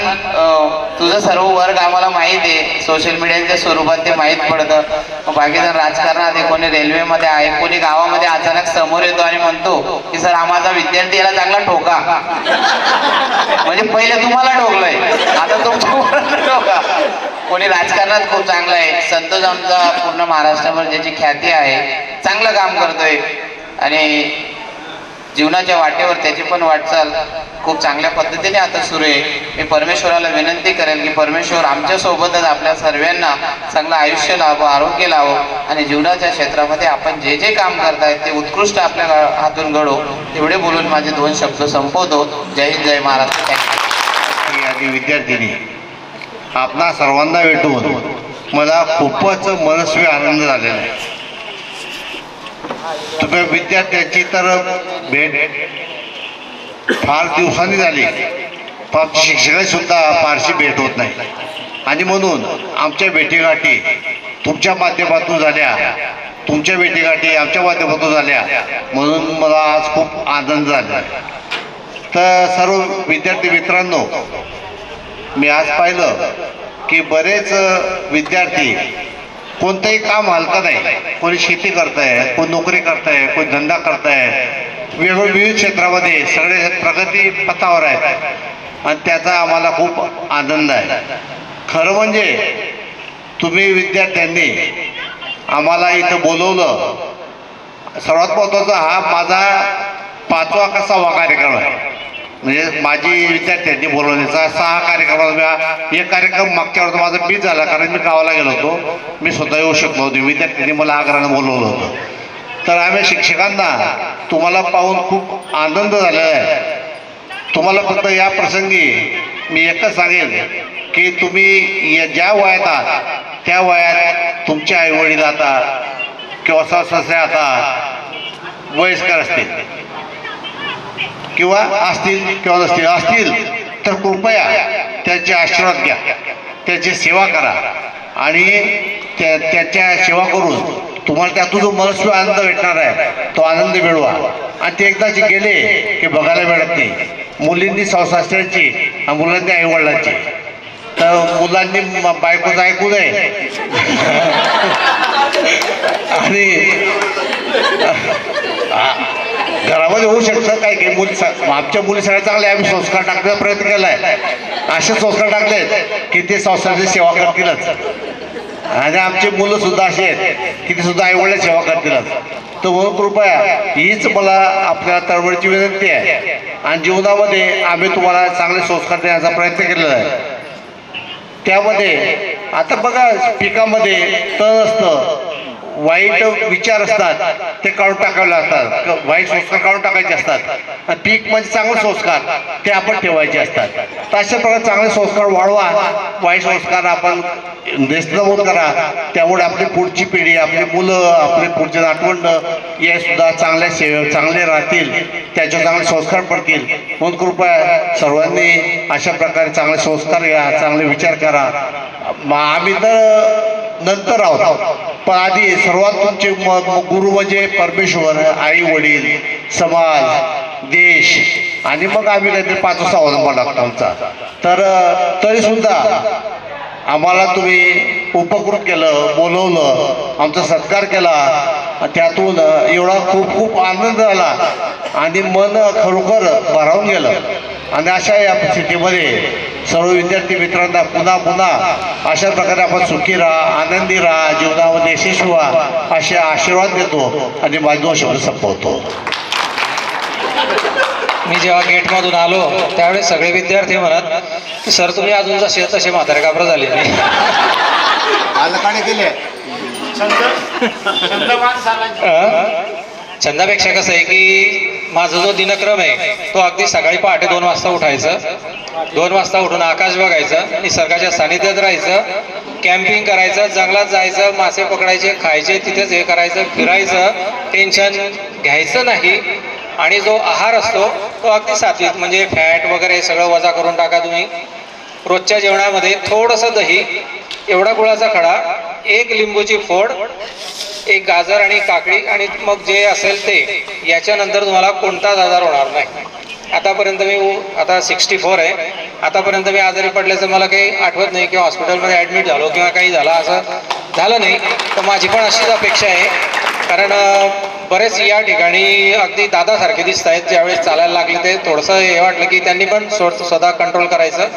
तुझं सर्व वर्ग आम्हाला माहीत आहे. सोशल मीडियाच्या स्वरूपात ते माहीत पडतं. बाकीजण राजकारणात आहे, कोणी रेल्वेमध्ये आहे, कोणी गावामध्ये अचानक समोर येतो आणि म्हणतो की सर आम्हाला विद्यार्थी याला चांगला ठोका. म्हणजे पहिले तुम्हाला ठोकलंय, आता तुमच्या ठोका. कोणी राजकारणात खूप चांगला आहे. संतोष आमचा पूर्ण महाराष्ट्रावर ज्याची ख्याती आहे, चांगलं काम करतोय. आणि जीवनाच्या वाटेवर त्याची पण वाटचाल खूप चांगल्या पद्धतीने आता सुरू आहे. मी परमेश्वराला विनंती करेल की परमेश्वर आमच्यासोबतच आपल्या सर्वांना चांगलं आयुष्य लावो, आरोग्य लावो आणि जीवनाच्या क्षेत्रामध्ये आपण जे जे काम करतायत ते उत्कृष्ट आपल्या हातून घडो. एवढे बोलून माझे 2 शब्द संपवतो. जय हिंद, जय महाराष्ट्र. थँक्यू. आणि विद्यार्थिनी, आपणा सर्वांना भेटून मला खूपच मनस्वी आनंद झालेला आहे. तुम्ही विद्यार्थ्यांची तर भेट फार दिवसांनी झाली, पण शिक्षकांची सुद्धा फारशी भेट होत नाही आणि म्हणून आमच्या भेटीगाठी तुमच्या माध्यमातून झाल्या, तुमच्या भेटीगाठी आमच्या माध्यमातून झाल्या, म्हणून मला आज खूप आनंद झाला. तर सर्व विद्यार्थी मित्रांनो, मी आज पाहिलं की बरेच विद्यार्थी कोणतंही काम हलकं नाही. कोणी शेती करताय, कोणी नोकरी करताय, कोणी धंदा करताय, वेगवेगळ्या विविध क्षेत्रामध्ये सगळे प्रगती पथावर आहेत आणि त्याचा आम्हाला खूप आनंद आहे. खरं म्हणजे तुम्ही विद्यार्थ्यांनी आम्हाला इथं बोलवलं. सर्वात महत्त्वाचा हा माझा 5वा का 6वा कार्यक्रम आहे. म्हणजे माझी विद्यार्थ्यांनी बोलवण्याचा 6 कार्यक्रमात एक कार्यक्रम मागच्या वर्षी माझा मिस झाला, कारण मी गावाला गेलो होतो. मी स्वतः येऊ शकलो होतो. विद्यार्थ्यांनी मला आग्रहानं बोलवलं होतं. तर आम्ही शिक्षकांना तुम्हाला पाहून खूप आनंद झालेला आहे. तुम्हाला फक्त या प्रसंगी मी एकच सांगेन की तुम्ही ज्या वयात आहात त्या वयात तुमचे आईवडील आता किंवा सासरे आता वयस्कर असतील किंवा असतील किंवा नसतील, असतील तर कृपया त्यांचे आशीर्वाद घ्या, त्याची सेवा करा आणि त्याच्या सेवा करून तुम्हाला त्यातून जो मनस्वी आनंद भेटणार आहे तो आनंद मिळवा. आणि ते एकदाचे गेले की बघायला मिळत नाही. मुलींनी सासऱ्यांची आणि मुलांनी आईवडिलांची. तर मुलांनी बायकोचं ऐकू नये आणि घरामध्ये होऊ शकतं काय की मुली, आमच्या मुली सगळ्या चांगल्या, आम्ही संस्कार टाकण्याचा प्रयत्न केला आहे. असे संस्कार टाकलेत की ते संसाराची सेवा करतीलच आणि आमची मुलं सुद्धा असे आहेत की ते सुद्धा आईवडिला सेवा करतीलच. तर म्हणून कृपया हीच मला आपल्या तळमळीची विनंती आहे. आणि जीवनामध्ये आम्ही तुम्हाला चांगले संस्कार देण्याचा प्रयत्न केलेला आहे. त्यामध्ये आता बघा, पिकामध्ये तण असतं, वाईट विचार असतात ते काढून टाकावे लागतात, वाईट संस्कार काढून टाकायचे असतात. आणि पीक म्हणजे चांगले संस्कार ते आपण ठेवायचे असतात. तर अशा प्रकारे चांगले संस्कार वाढवा, वाईट संस्कार आपण नेस्तनाबूत करा. त्यामुळे आपली पुढची पिढी, आपली मुलं, आपले पुढचे नातवंड हे सुद्धा चांगल्या चांगले राहतील, त्याचे चांगले संस्कार पडतील. म्हणून कृपया सर्वांनी अशा प्रकारे चांगले संस्कार घ्या, चांगले विचार करा. आम्ही तर नंतर आहोत, पण आधी सर्वात तुमचे गुरु म्हणजे परमेश्वर, आई वडील, समाज, देश आणि मग आम्ही काहीतरी 5वा 6वा नंबर लागतो आमचा. तर तरीसुद्धा आम्हाला तुम्ही उपकृत केलं, बोलवलं, आमचा सत्कार केला, त्यातून एवढा खूप खूप आनंद झाला आणि मन खरोखर भारावून गेलं. आणि अशा या स्थितीमध्ये सर्व विद्यार्थी मित्रांना पुन्हा पुन्हा अशा प्रकारे आपण सुखी राहा, आनंदी राहा, जीवनामध्ये यशस्वी व्हा असे आशीर्वाद देतो आणि माझे 2 शब्द संपवतो. मी जेव्हा गेटमधून आलो त्यावेळेस सगळे विद्यार्थी म्हणत की सर तुम्ही अजून जसे तसे म्हातारे काबरं झाले नाही. केले छंदापेक्षा कसं आहे की माझा जो दिनक्रम आहे तो अगदी सकाळी पहाटे 2 वाजता उठायचं, 2 वाजता उठून आकाश बघायचं, निसर्गाच्या सानिध्यात राहायचं, कॅम्पिंग करायचं, जंगलात जायचं, मासे पकडायचे, खायचे, तिथेच हे करायचं, फिरायचं, टेन्शन घ्यायचं नाही. आणि जो आहार असतो तो अगदी सात्विक, म्हणजे फॅट वगैरे सगळं वजा करून टाका तुम्ही. रोजच्या जेवणामध्ये थोडंसं दही, एवढा गुळाचा खडा, 1 लिंबूची फोड, 1 गाजर आणि काकडी आणि मग जे असेल ते. याच्यानंतर तुम्हाला कोणताच आजार होणार नाही. आतापर्यंत मी आता 64 आहे, आतापर्यंत मी आजारी पडल्याचं मला काही आठवत नाही किंवा हॉस्पिटलमध्ये ॲडमिट झालो किंवा काही झालं असं झालं नाही. तर माझी पण अशीच अपेक्षा आहे, कारण बरेच या ठिकाणी अगदी दादासारखे दिसत आहेत. ज्यावेळेस चालायला लागले ते थोडंसं हे वाटलं की त्यांनी पण स्वतः कंट्रोल करायचं.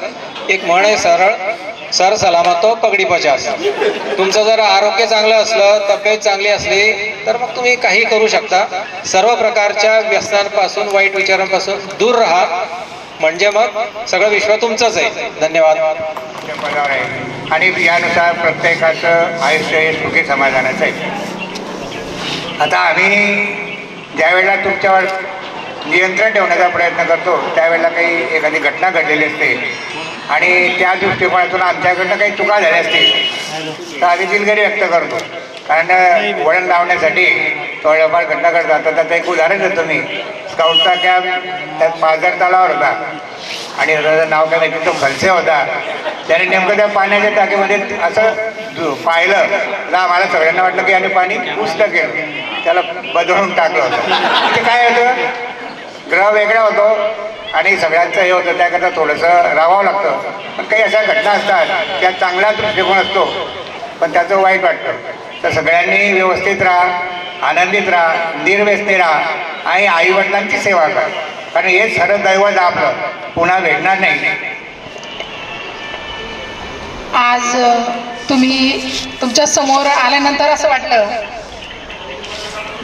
एक म्हण आहे सरळ सर सलामतो पगडी पचास. तुमचं जर आरोग्य चांगलं असलं, तब्येत चांगली असली तर मग तुम्ही काही करू शकता. सर्व प्रकारच्या व्यसनांपासून, वाईट विचारांपासून दूर राहा, म्हणजे मग सगळं विश्व तुमचंच आहे. धन्यवाद. आणि यानुसार प्रत्येकाचं आयुष्य हे सुखी समाधानाचं आहे. आता आम्ही ज्यावेळेला तुमच्यावर नियंत्रण ठेवण्याचा प्रयत्न करतो त्यावेळेला काही एखादी घटना घडलेली असते आणि त्या दृष्टिकोनातून आमच्याकडनं काही चुका झाल्या असतील तर आम्ही दिलगिरी व्यक्त करतो. कारण वळण लावण्यासाठी थोड्याफार घटना घडतात. तर त्याचं एक उदाहरण देतो मी. स्काउटचा कॅम्प त्यात पाझर तलावावर होता आणि नाव काय माहिती तो खलसे होता. त्याने नेमकं त्या पाण्याच्या टाकीमध्ये असं पाहिलं तर आम्हाला सगळ्यांना वाटलं की याने पाणी पुष्ट केलं, त्याला बदलून टाकलं होतं. म्हणजे काय होतं, ग्रह वेगळा होतो आणि सगळ्यांचं हे होतं, त्याकरता थोडंसं राहावं लागतं. पण काही अशा घटना असतात त्या चांगला दृष्टिकोन असतो पण त्याचं वाईट वाटतं. तर सगळ्यांनी व्यवस्थित राहा, आनंदित राहा, निर्व्यसनी राहा आणि आईवडिलांची सेवा करा. कारण हे खरं दैवत आपलं पुन्हा भेटणार नाही. आज तुम्ही तुमच्या समोर आल्यानंतर असं वाटलं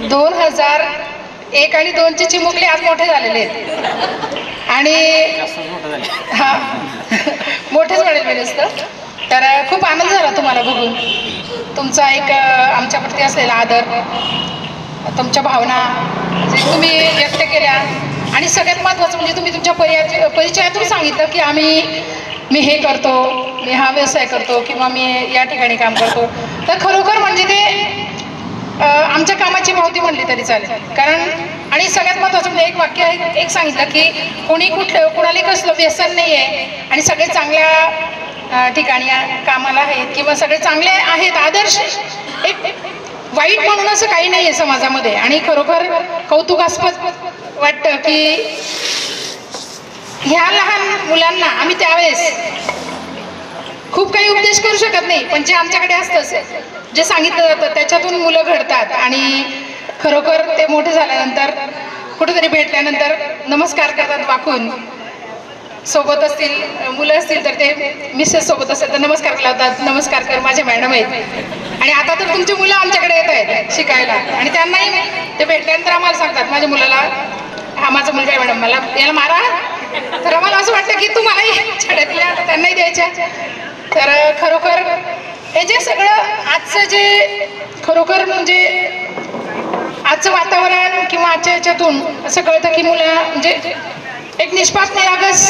2001 आणि 2चे चिमुकले आज मोठे झालेले आहेत आणि हां मोठेच म्हणेल मी नुसतं. तर खूप आनंद झाला तुम्हाला बघून. तुमचा एक आमच्याप्रती असलेला आदर, तुमच्या भावना जे तुम्ही व्यक्त केल्या आणि सगळ्यात महत्त्वाचं म्हणजे तुम्ही तुमच्या परिचयातून सांगितलं की मी हे करतो, मी हा व्यवसाय करतो किंवा मी या ठिकाणी काम करतो. तर खरोखर म्हणजे ते आमच्या कामाची माहिती म्हणली तरी चालेल. कारण आणि सगळ्यात महत्त्वाचं म्हणजे एक वाक्य आहे, एक सांगितलं की कुणाला कसलं व्यसन नाही आहे आणि सगळे चांगल्या ठिकाणी कामाला आहेत किंवा सगळे चांगले आहेत. आदर्श एक वाईट म्हणून असं काही नाही आहे समाजामध्ये. आणि खरोखर कौतुकास्पद वाटतं की ह्या लहान मुलांना आम्ही त्यावेळेस खूप काही उपदेश करू शकत नाही, पण जे आमच्याकडे असतं, जे सांगितलं जातं त्याच्यातून मुलं घडतात आणि खरोखर ते मोठे झाल्यानंतर कुठेतरी भेटल्यानंतर नमस्कार करतात वाकून. सोबत असतील मुलं असतील तर ते मिसेस सोबत असेल तर नमस्कार लावतात, नमस्कार कर माझे मॅडम आहेत. आणि आता तर तुमची मुलं आमच्याकडे येत आहेत शिकायला आणि त्यांनाही ते भेटल्यानंतर आम्हाला सांगतात माझ्या मुलाला हा माझा मुलगा आहे मॅडम, मला याला मारा. तर आम्हाला असं वाटतं की तुम्हालाही छड्या दिल्या त्यांनाही द्यायच्या. तर खरोखर हे जे सगळं आजचं जे खरोखर म्हणजे आजचं वातावरण किंवा आजच्या ह्याच्यातून असं कळतं की मुलं म्हणजे एक निष्पाप निरागस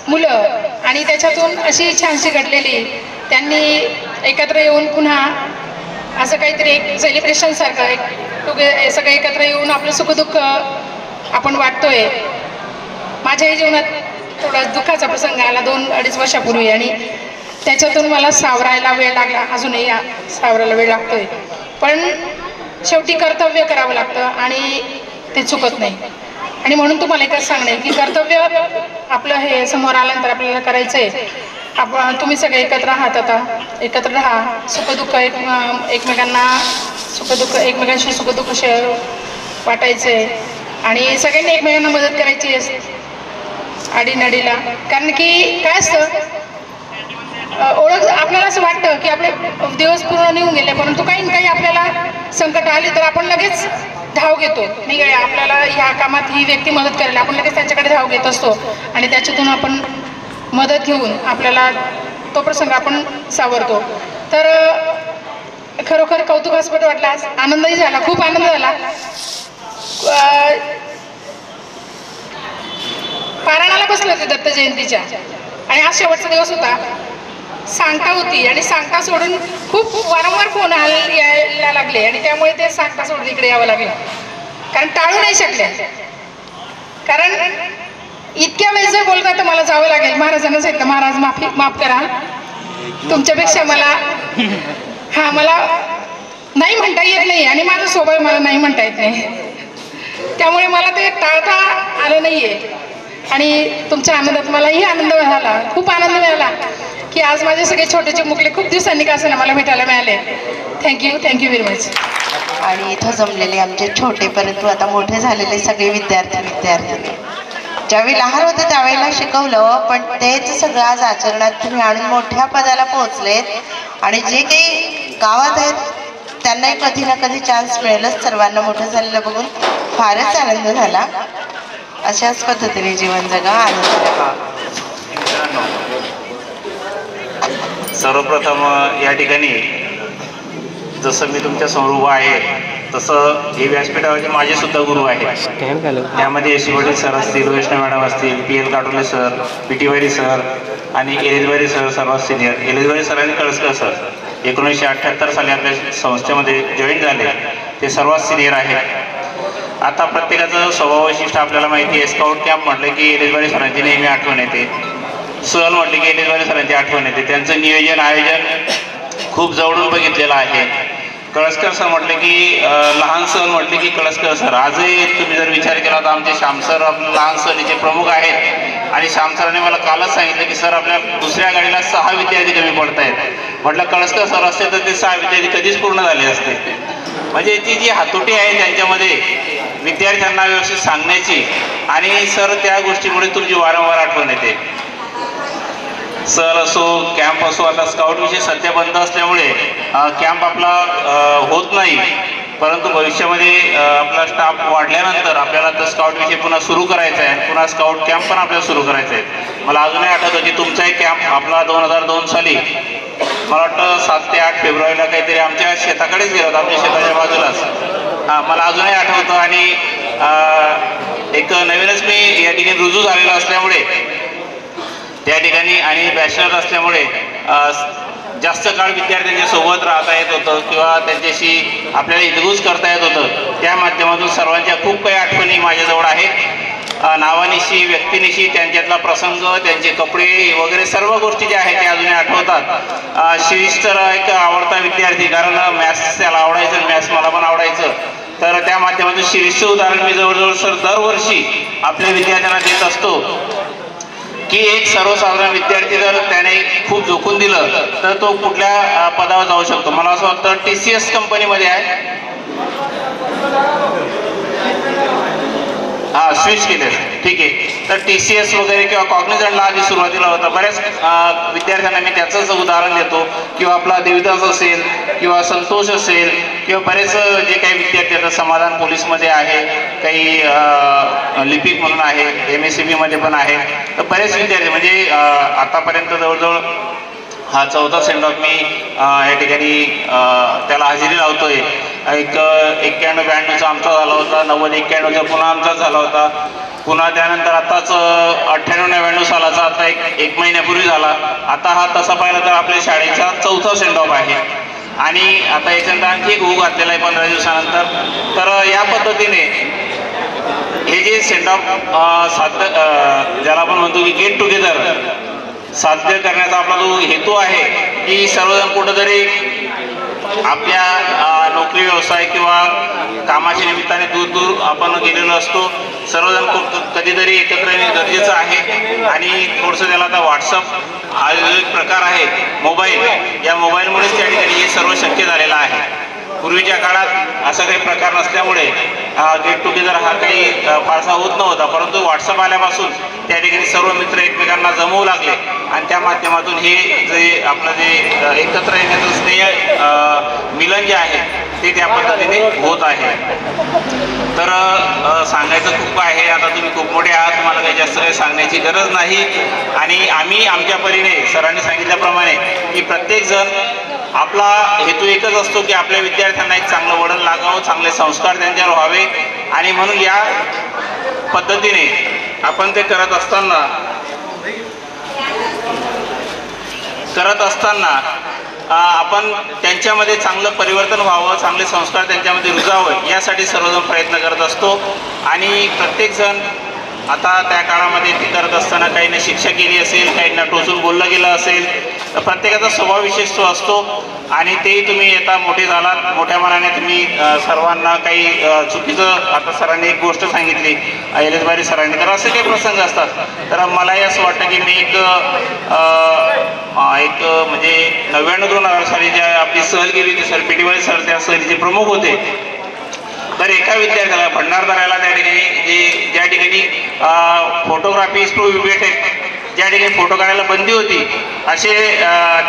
मुलं आणि त्याच्यातून अशी छानशी घडलेली त्यांनी एकत्र येऊन पुन्हा असं काहीतरी एक सेलिब्रेशनसारखं एक सगळं एकत्र येऊन आपलं सुखदुःख आपण वाटतोय. माझ्याही जीवनात थोडा दुःखाचा प्रसंग आला 2-2.5 वर्षापूर्वी आणि त्याच्यातून मला सावरायला वेळ लागला. अजूनही सावरायला वेळ लागतोय, पण शेवटी कर्तव्य करावं लागतं आणि ते चुकत नाही. आणि म्हणून तुम्हाला एकच सांगणे की कर्तव्य आपलं हे समोर आल्यानंतर आपल्याला करायचं आहे. तुम्ही सगळे एकत्र आहात, आता एकत्र राहा, सुखदुःख एकमेकांना सुखदुःख एकमेकांशी सुखदुःख शेअर वाटायचं आहे आणि सगळ्यांनी एकमेकांना मदत करायची असते आडीनडीला. कारण की काय असतं ओळख आपल्याला असं वाटतं की आपले दिवस पूर्ण निघून गेले, परंतु काही ना काही आपल्याला संकट आली तर आपण लगेच धाव घेतो. नाही आपल्याला ह्या कामात ही व्यक्ती मदत करेल, आपण लगेच त्यांच्याकडे धाव घेत असतो आणि त्याच्यातून आपण मदत घेऊन आपल्याला तो प्रसंग आपण सावरतो. तर खरोखर कौतुकास्पद वाटला, आनंदही झाला, खूप आनंद झाला. पारायणाला बसले होते दत्त जयंतीच्या आणि आज शेवटचा दिवस होता. सांगता होती आणि सांगता सोडून खूप वारंवार फोन यायला लागले आणि त्यामुळे ते सांगता सोडून इकडे यावं लागलं. कारण टाळू नाही शकले, कारण इतक्या वेळेस जर बोलता तर मला जावं लागेल. महाराजांना सांगितलं महाराज माफ करा, तुमच्यापेक्षा मला मला नाही म्हणता येत नाही आणि माझा स्वभाव मला नाही म्हणता येत नाही, त्यामुळे मला ते टाळता आलं नाहीये. आणि तुमच्या आनंदात मलाही आनंद झाला, खूप आनंद मिळाला की आज माझे सगळे छोटे मुकले खूप दिवसांनी का असं मला भेटायला मिळाले. Thank you very much. आणि इथं जमलेले आमचे छोटे परंतु आता मोठे झालेले सगळे विद्यार्थी ज्यावेळी लहान होते त्यावेळेला शिकवलं, पण तेच सगळं आज आचरणात तुम्ही आणून मोठ्या पदाला पोहोचलेत आणि जे काही गावात आहेत त्यांनाही कधी ना कधी चान्स मिळेलच. सर्वांना मोठं झालेलं बघून फारच आनंद झाला. अशाच पद्धतीने जीवन जगा, आनंद जगा. सर्वप्रथम या ठिकाणी जसं मी तुमच्या समोर उभा आहे तसं हे व्यासपीठावरचे माझे सुद्धा गुरु आहेत. त्यामध्ये एस वडील सर असतील, वैष्णव मॅडम असतील, PL काटोले सर, PT वारी सर आणि एलेजवारी सर सर्वात सिनियर. एलेजवारी सर आणि कळसकर सर 1978 साली आपल्या संस्थेमध्ये जॉईन झाले. ते सर्वात सिनियर आहेत. आता प्रत्येकाचं स्वभाव वैशिष्ट्य आपल्याला माहिती आहे. स्काउट कॅम्प म्हटलं की एलेजवारी सरांची नेहमी आठवण येते. सहल म्हटले की एलेजवारी सरांची आठवण येते. त्यांचं नियोजन आयोजन खूप जवळून बघितलेलं आहे. कळसकर सर म्हटले की लहान सहल म्हटले की कळसकर सर. आजही तुम्ही जर विचार केला तर आमचे श्याम सर लहान सहलीचे प्रमुख आहेत. आणि श्याम सरांनी मला कालच सांगितलं की सर आपल्या दुसऱ्या गाडीला 6 विद्यार्थी कमी पडत आहेत. म्हटलं कळसकर सर असते तर ते 6 विद्यार्थी कधीच पूर्ण झाले असते. म्हणजे ती जी हातोटी आहे त्यांच्यामध्ये विद्यार्थ्यांना व्यवस्थित सांगण्याची, आणि सर त्या गोष्टीमुळे तुमची वारंवार आठवण येते. सहल असो, कॅम्प असो, आता स्काउट विषय सध्या बंद असल्यामुळे कॅम्प आपला होत नाही, परंतु भविष्यामध्ये आपला स्टाफ वाढल्यानंतर आपल्याला तर स्काउट विषय पुन्हा सुरू करायचा आहे. पुन्हा स्काउट कॅम्प पण आपल्याला सुरू करायचा आहे. मला अजूनही आठवतं की तुमचा एक कॅम्प आपला 2002 साली मला वाटतं 7 ते 8 फेब्रुवारीला काहीतरी आमच्या शेताकडेच गेला होता, आमच्या शेताच्या बाजूलाच. मला अजूनही आठवतं. आणि एक नवीनच मी या ठिकाणी रुजू झालेला असल्यामुळे त्या ठिकाणी आणि बॅचलर असल्यामुळे जास्त काळ विद्यार्थ्यांच्या सोबत राहता येत होतं किंवा त्यांच्याशी आपल्याला हितगुज करता येत होतं. त्या माध्यमातून सर्वांच्या खूप काही आठवणी माझ्याजवळ आहेत. नावानिशी, व्यक्तीनिशी, त्यांच्यातला प्रसंग, त्यांचे कपडे वगैरे सर्व गोष्टी ज्या आहेत त्या अजूनही आठवतात. शिरीष तर एक आवडता विद्यार्थी, कारण मॅथ्स त्याला आवडायचं, मॅथ्स मला पण आवडायचं. तर त्या माध्यमातून शिरीषचं उदाहरण मी जवळजवळ सर दरवर्षी आपल्या विद्यार्थ्यांना देत असतो की एक सर्वसाधारण विद्यार्थी जर त्याने खूप झोकून दिलं तर तो कुठल्या पदावर जाऊ शकतो. मला असं वाटतं TCS कंपनीमध्ये आहे, स्विच केले, ठीक आहे. तर TCS वगैरे किंवा कॉग्निझंटला आधी सुरुवातीला होता. बऱ्याच विद्यार्थ्यांना मी त्याचंच उदाहरण देतो. किंवा आपला देविदास असेल किंवा संतोष असेल किंवा बरेच जे काही विद्यार्थी आता समाधान पोलीसमध्ये आहे, काही लिपिक म्हणून आहे, MSCB मध्ये पण आहे. तर बरेच विद्यार्थी म्हणजे आतापर्यंत जवळजवळ हा 4था सेंड ऑफ मी या ठिकाणी त्याला हजेरी लावतोय. एक 91-92चा आमचा झाला होता, 90-91चा पुन्हा आमचा झाला होता. पुन्हा त्यानंतर आताच 98-99 सालाचा आता एक महिन्यापूर्वी झाला. आता हा तसा पाहिला तर आपल्या शाळेचा 4था सेंड ऑफ आहे. आणि आता याच्यानंतर आणखी एक होऊ घातलेला आहे 15 दिवसानंतर. तर या पद्धतीने हे जे सेंड ऑफ साध्य, ज्याला आपण म्हणतो की गेट टुगेदर साध्य करण्याचा आपला जो हेतू आहे की सर्वजण कुठंतरी आपल्या नोकरी व्यवसाय किंवा कामाच्या निमित्ताने दूर दूर आपण गेलेलो असतो. सर्वजण कधीतरी एकत्र येणे गरजेचं आहे. आणि थोडंसं त्याला आता व्हॉट्सअप हा जो एक प्रकार आहे मोबाईल, या मोबाईलमुळेच त्या ठिकाणी हे सर्व शक्य झालेलं आहे. पूर्वीच्या काळात असा काही प्रकार नसल्यामुळे गेट टुगेदर हा काही फारसा होत नव्हता, परंतु व्हॉट्सअप आल्यापासून त्या ठिकाणी सर्व मित्र एकमेकांना जमवू लागले आणि त्या माध्यमातून हे जे आपलं जे एकत्र येण्याचं स्नेह मिलन जे आहे ते त्या पद्धतीने होत आहे. तर सांगायचं खूप आहे. आता तुम्ही खूप मोठे आहात, तुम्हाला काही जास्त काही सांगण्याची गरज नाही. आणि आम्ही आमच्या परीने सरांनी सांगितल्याप्रमाणे की प्रत्येकजण आपला हेतू एकच असतो की आपल्या विद्यार्थ्यांना एक चांगलं वळण लागावं, चांगले संस्कार त्यांच्यावर व्हावे. आणि म्हणून या पद्धतीने आपण ते करत असताना आपण त्यांच्यामध्ये चांगलं परिवर्तन व्हावं, चांगले संस्कार त्यांच्यामध्ये रुजावं यासाठी सर्वजण प्रयत्न करत असतो. आणि प्रत्येकजण आता त्या काळामध्ये ते करत असताना काहींना शिक्षा केली असेल, काहींना टोचून बोललं गेलं असेल, तर प्रत्येकाचा स्वभाव विशेष तो असतो. आणि तेही तुम्ही येता मोठे झालात, मोठ्या मनाने तुम्ही सर्वांना काही चुकीचं, आता सरांनी एक गोष्ट सांगितली एलेजबारी सरांनी, तर असे काही प्रसंग असतात. तर मलाही असं वाटतं की मी एक म्हणजे 99-2000 साली ज्या आपली सहल गेली होती, सर PT वाले सर त्या सहलीचे प्रमुख होते. तर एका विद्यार्थ्याला भंडारदऱ्याला त्या ठिकाणी ज्या ठिकाणी फोटोग्राफी इज प्रोहिबिटेड, ज्या ठिकाणी फोटो काढायला बंदी होती, असे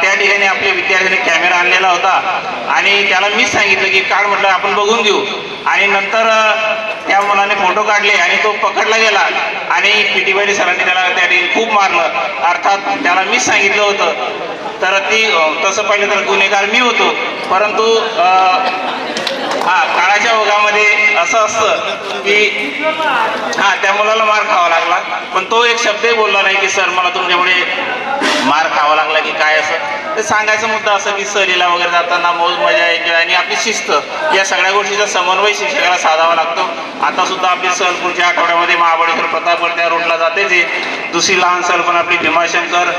त्या ठिकाणी आपल्या विद्यार्थ्यांनी कॅमेरा आणलेला होता आणि त्याला मीच सांगितलं की काढ, म्हटलं आपण बघून घेऊ. आणि नंतर त्या मुलाने फोटो काढले आणि तो पकडला गेला आणि PT पाटील सरांनी त्याला त्या ठिकाणी खूप मारलं. अर्थात त्याला मीच सांगितलं होतं. तर तसं पाहिलं तर गुन्हेगार मी होतो, परंतु काळाच्या ओघामध्ये असं असतं की त्या मुलाला मार खावा लागला, पण तो एक शब्दही बोलला नाही की सर मला तुमच्यामुळे मार खावा लागला की काय. असं ते सांगायचा मुद्दा असं की सहलीला वगैरे जाताना मौज मजा एन्जॉय आणि आपली शिस्त या सगळ्या गोष्टीचा समन्वय शिक्षकाला साधावा लागतो. आता सुद्धा आपली सहल पुढच्या आठवड्यामध्ये महाबळेश्वर प्रतापगड त्या रोडला जातेच आहे. दुसरी लहान सहल पण आपली भीमाशंकर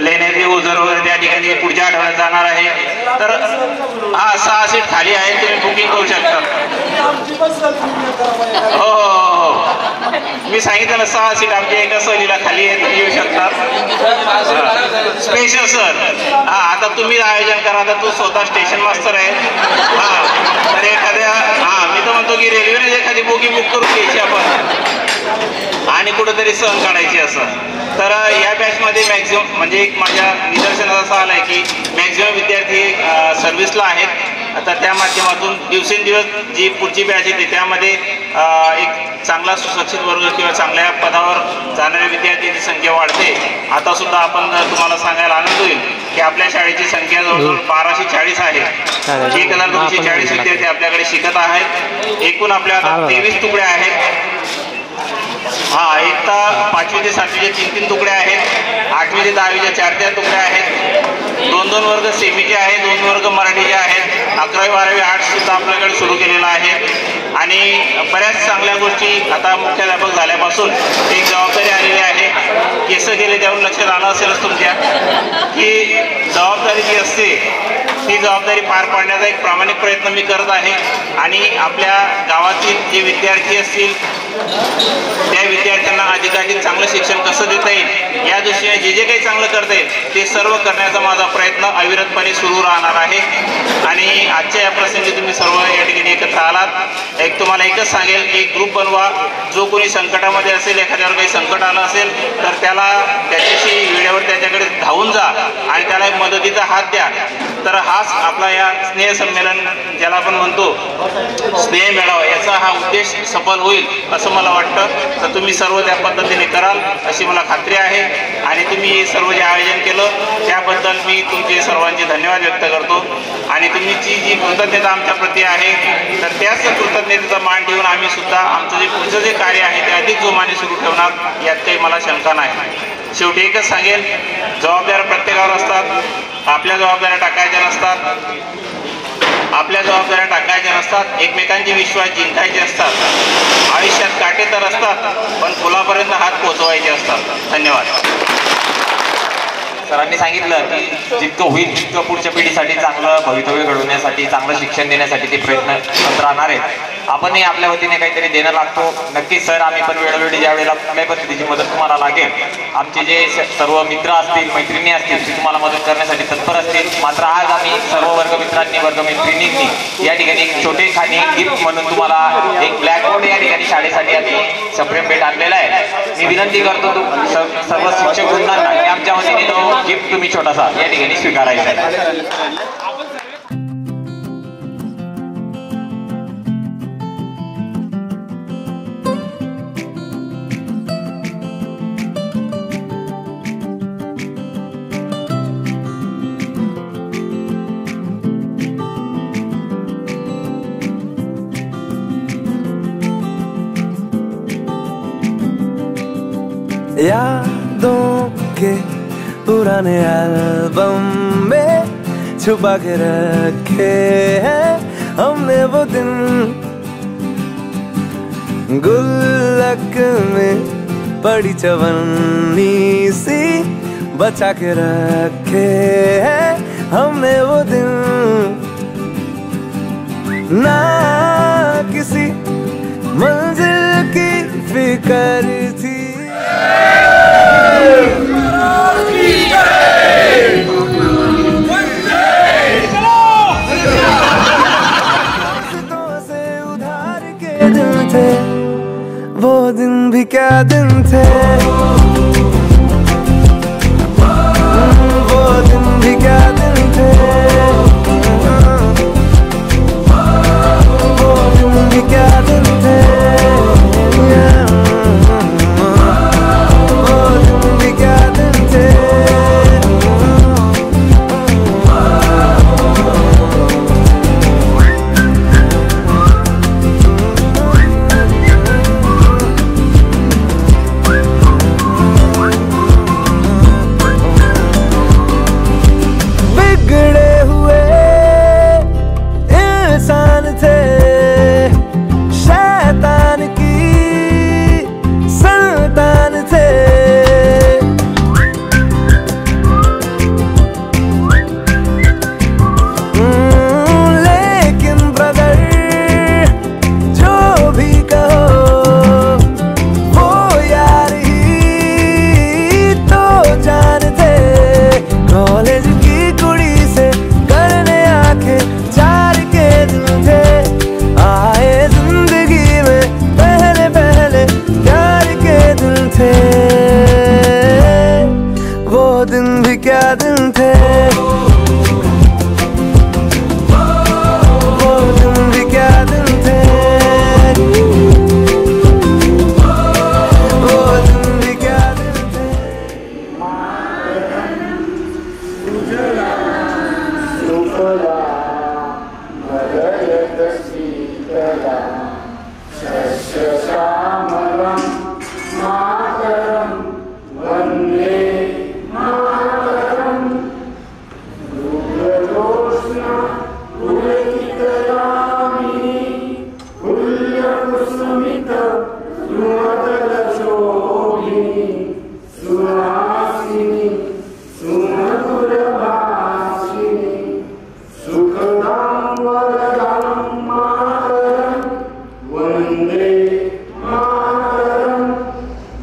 लेण्याद्री ओझर वगैरे त्या ठिकाणी पुढच्या आठवड्यात जाणार आहे. तर 6 सीट खाली आहे, तुम्ही बुकिंग करू शकता. हो हो हो, मी सांगितलं 6 सीट आमच्या एका सहलीला खाली आहे, तुम्ही येऊ शकता. स्पेशल सर, आता तुम्ही आयोजन करा. आता तू स्वतः स्टेशन मास्तर आहे. तर एखाद्या मी तर म्हणतो की रेल्वेने एखादी बोगी बुक करून घ्यायची आपण आणि कुठंतरी सहल काढायची असं. तर या बॅचमध्ये मॅक्झिमम म्हणजे एक माझ्या निदर्शनात असं आलं आहे की मॅक्झिमम विद्यार्थी सर्व्हिसला आहेत. तर त्या माध्यमातून दिवसेंदिवस जी पुढची बॅच येते त्यामध्ये एक चांगला सुशिक्षित वर्ग किंवा चांगल्या पदावर जाणारे विद्यार्थ्यांची संख्या वाढते. आता सुद्धा आपण तुम्हाला सांगायला आनंद होईल की आपल्या शाळेची संख्या जवळजवळ 1240 आहे. 1240 विद्यार्थी आपल्याकडे शिकत आहेत. एकूण आपल्या 23 तुकड्या आहेत. इयत्ता 5वी ते 7वीचे 3-3 तुकड्या आहेत. 8वी ते 10वीच्या 4-4 तुकड्या आहेत. 2-2 वर्ग सेमीचे आहेत, 2 वर्ग मराठीचे आहेत. 11वी 12वी आर्ट्स सुद्धा आपल्याकडे सुरू केलेला आहे. आणि बऱ्याच चांगल्या गोष्टी आता मुख्याध्यापक झाल्यापासून एक जबाबदारी आलेली आहे. केस गेले त्यावर लक्षात आलं असेलच तुमच्या की जबाबदारी जी असते ती जबाबदारी पार पाडण्याचा एक प्रामाणिक प्रयत्न मी करत आहे. आणि आपल्या गावातील जे विद्यार्थी असतील त्या विद्यार्थ्यांना अधिकाधिक चांगलं शिक्षण कसं देता येईल या दृष्टीने जे काही चांगलं करता येईल ते सर्व करण्याचा माझा प्रयत्न अविरतपणे सुरू राहणार आहे. आणि आजच्या या प्रसंगी तुम्ही सर्व या ठिकाणी एकत्र आलात. तुम्हाला एकच सांगेल की ग्रुप बनवा. जो कोणी संकटामध्ये असेल, एखाद्यावर काही संकट आलं असेल तर त्याला त्याच्याशी वेळेवर त्याच्याकडे धावून जा आणि त्याला एक मदतीचा हात द्या. तर हाच आपला या स्नेह संमेलन ज्याला आपण म्हणतो स्नेह मेळावा याचा हा उद्देश सफल होईल असं मला वाटतं. तर तुम्ही सर्व त्या पद्धतीने कराल अशी मला खात्री आहे. आणि तुम्ही सर्व जे आयोजन केलं त्याबद्दल मी तुमचे सर्वांचे धन्यवाद व्यक्त करतो. आणि तुमची जी कृतज्ञता आमच्या प्रती आहे तर त्याच कृतज्ञतेचा मान ठेवून आम्ही सुद्धा आमचं जे पुढचं जे कार्य आहे ते अधिक जोमाने सुरू ठेवणार यात काही मला शंका नाही. शेवटी एकच सांगेल, जबाबदाऱ्या प्रत्येकावर असतात. आपल्या जबाबदाऱ्या टाकायच्या नसतात. आपल्या जबाबदाऱ्या टाकायच्या नसतात. एकमेकांचे विश्वास जिंकायचे असतात. आयुष्यात काटे तर असतात पण फुलापर्यंत हात पोहोचवायचे असतात. धन्यवाद. सरांनी सांगितलं की जितकं होईल तितकं पुढच्या पिढीसाठी चांगलं भवितव्य घडवण्यासाठी, चांगलं शिक्षण देण्यासाठी ते प्रयत्न करत राहणार आहेत. आपणही आपल्या वतीने काहीतरी देणं लागतो. नक्कीच सर, आम्ही पण वेळोवेळी ज्या वेळेला कुठल्याही पद्धतीची मदत तुम्हाला लागेल, आमचे जे सर्व मित्र असतील, मैत्रिणी असतील, ते तुम्हाला मदत करण्यासाठी तत्पर असतील. मात्र आज आम्ही सर्व वर्गमित्रांनी, वर्गमैत्रिणींनी या ठिकाणी एक छोटेखानी गिफ्ट म्हणून तुम्हाला एक ब्लॅकबोर्ड या ठिकाणी शाळेसाठी आम्ही सप्रेम भेट आणलेला आहे. मी विनंती करतो सर्व शिक्षक वृंदांना की आमच्या वतीने तो गिफ्ट तुम्ही छोटासा या ठिकाणी स्वीकारायचा आहे. यादों के पुराने एल्बम में छुपा के रखे हैं हमने वो दिन, गुल्लक में पड़ी चवन्नी सी बचा के रखे हैं हमने वो दिन. ना किसी मंजिल की फिक्र थी. से उधार के वो दिन भी क्या दिन थे, वो दिन भी क्या दिन थे, वो दिन भी क्या दिन थे, वो दिन भी क्या दिन थे।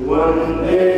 Vande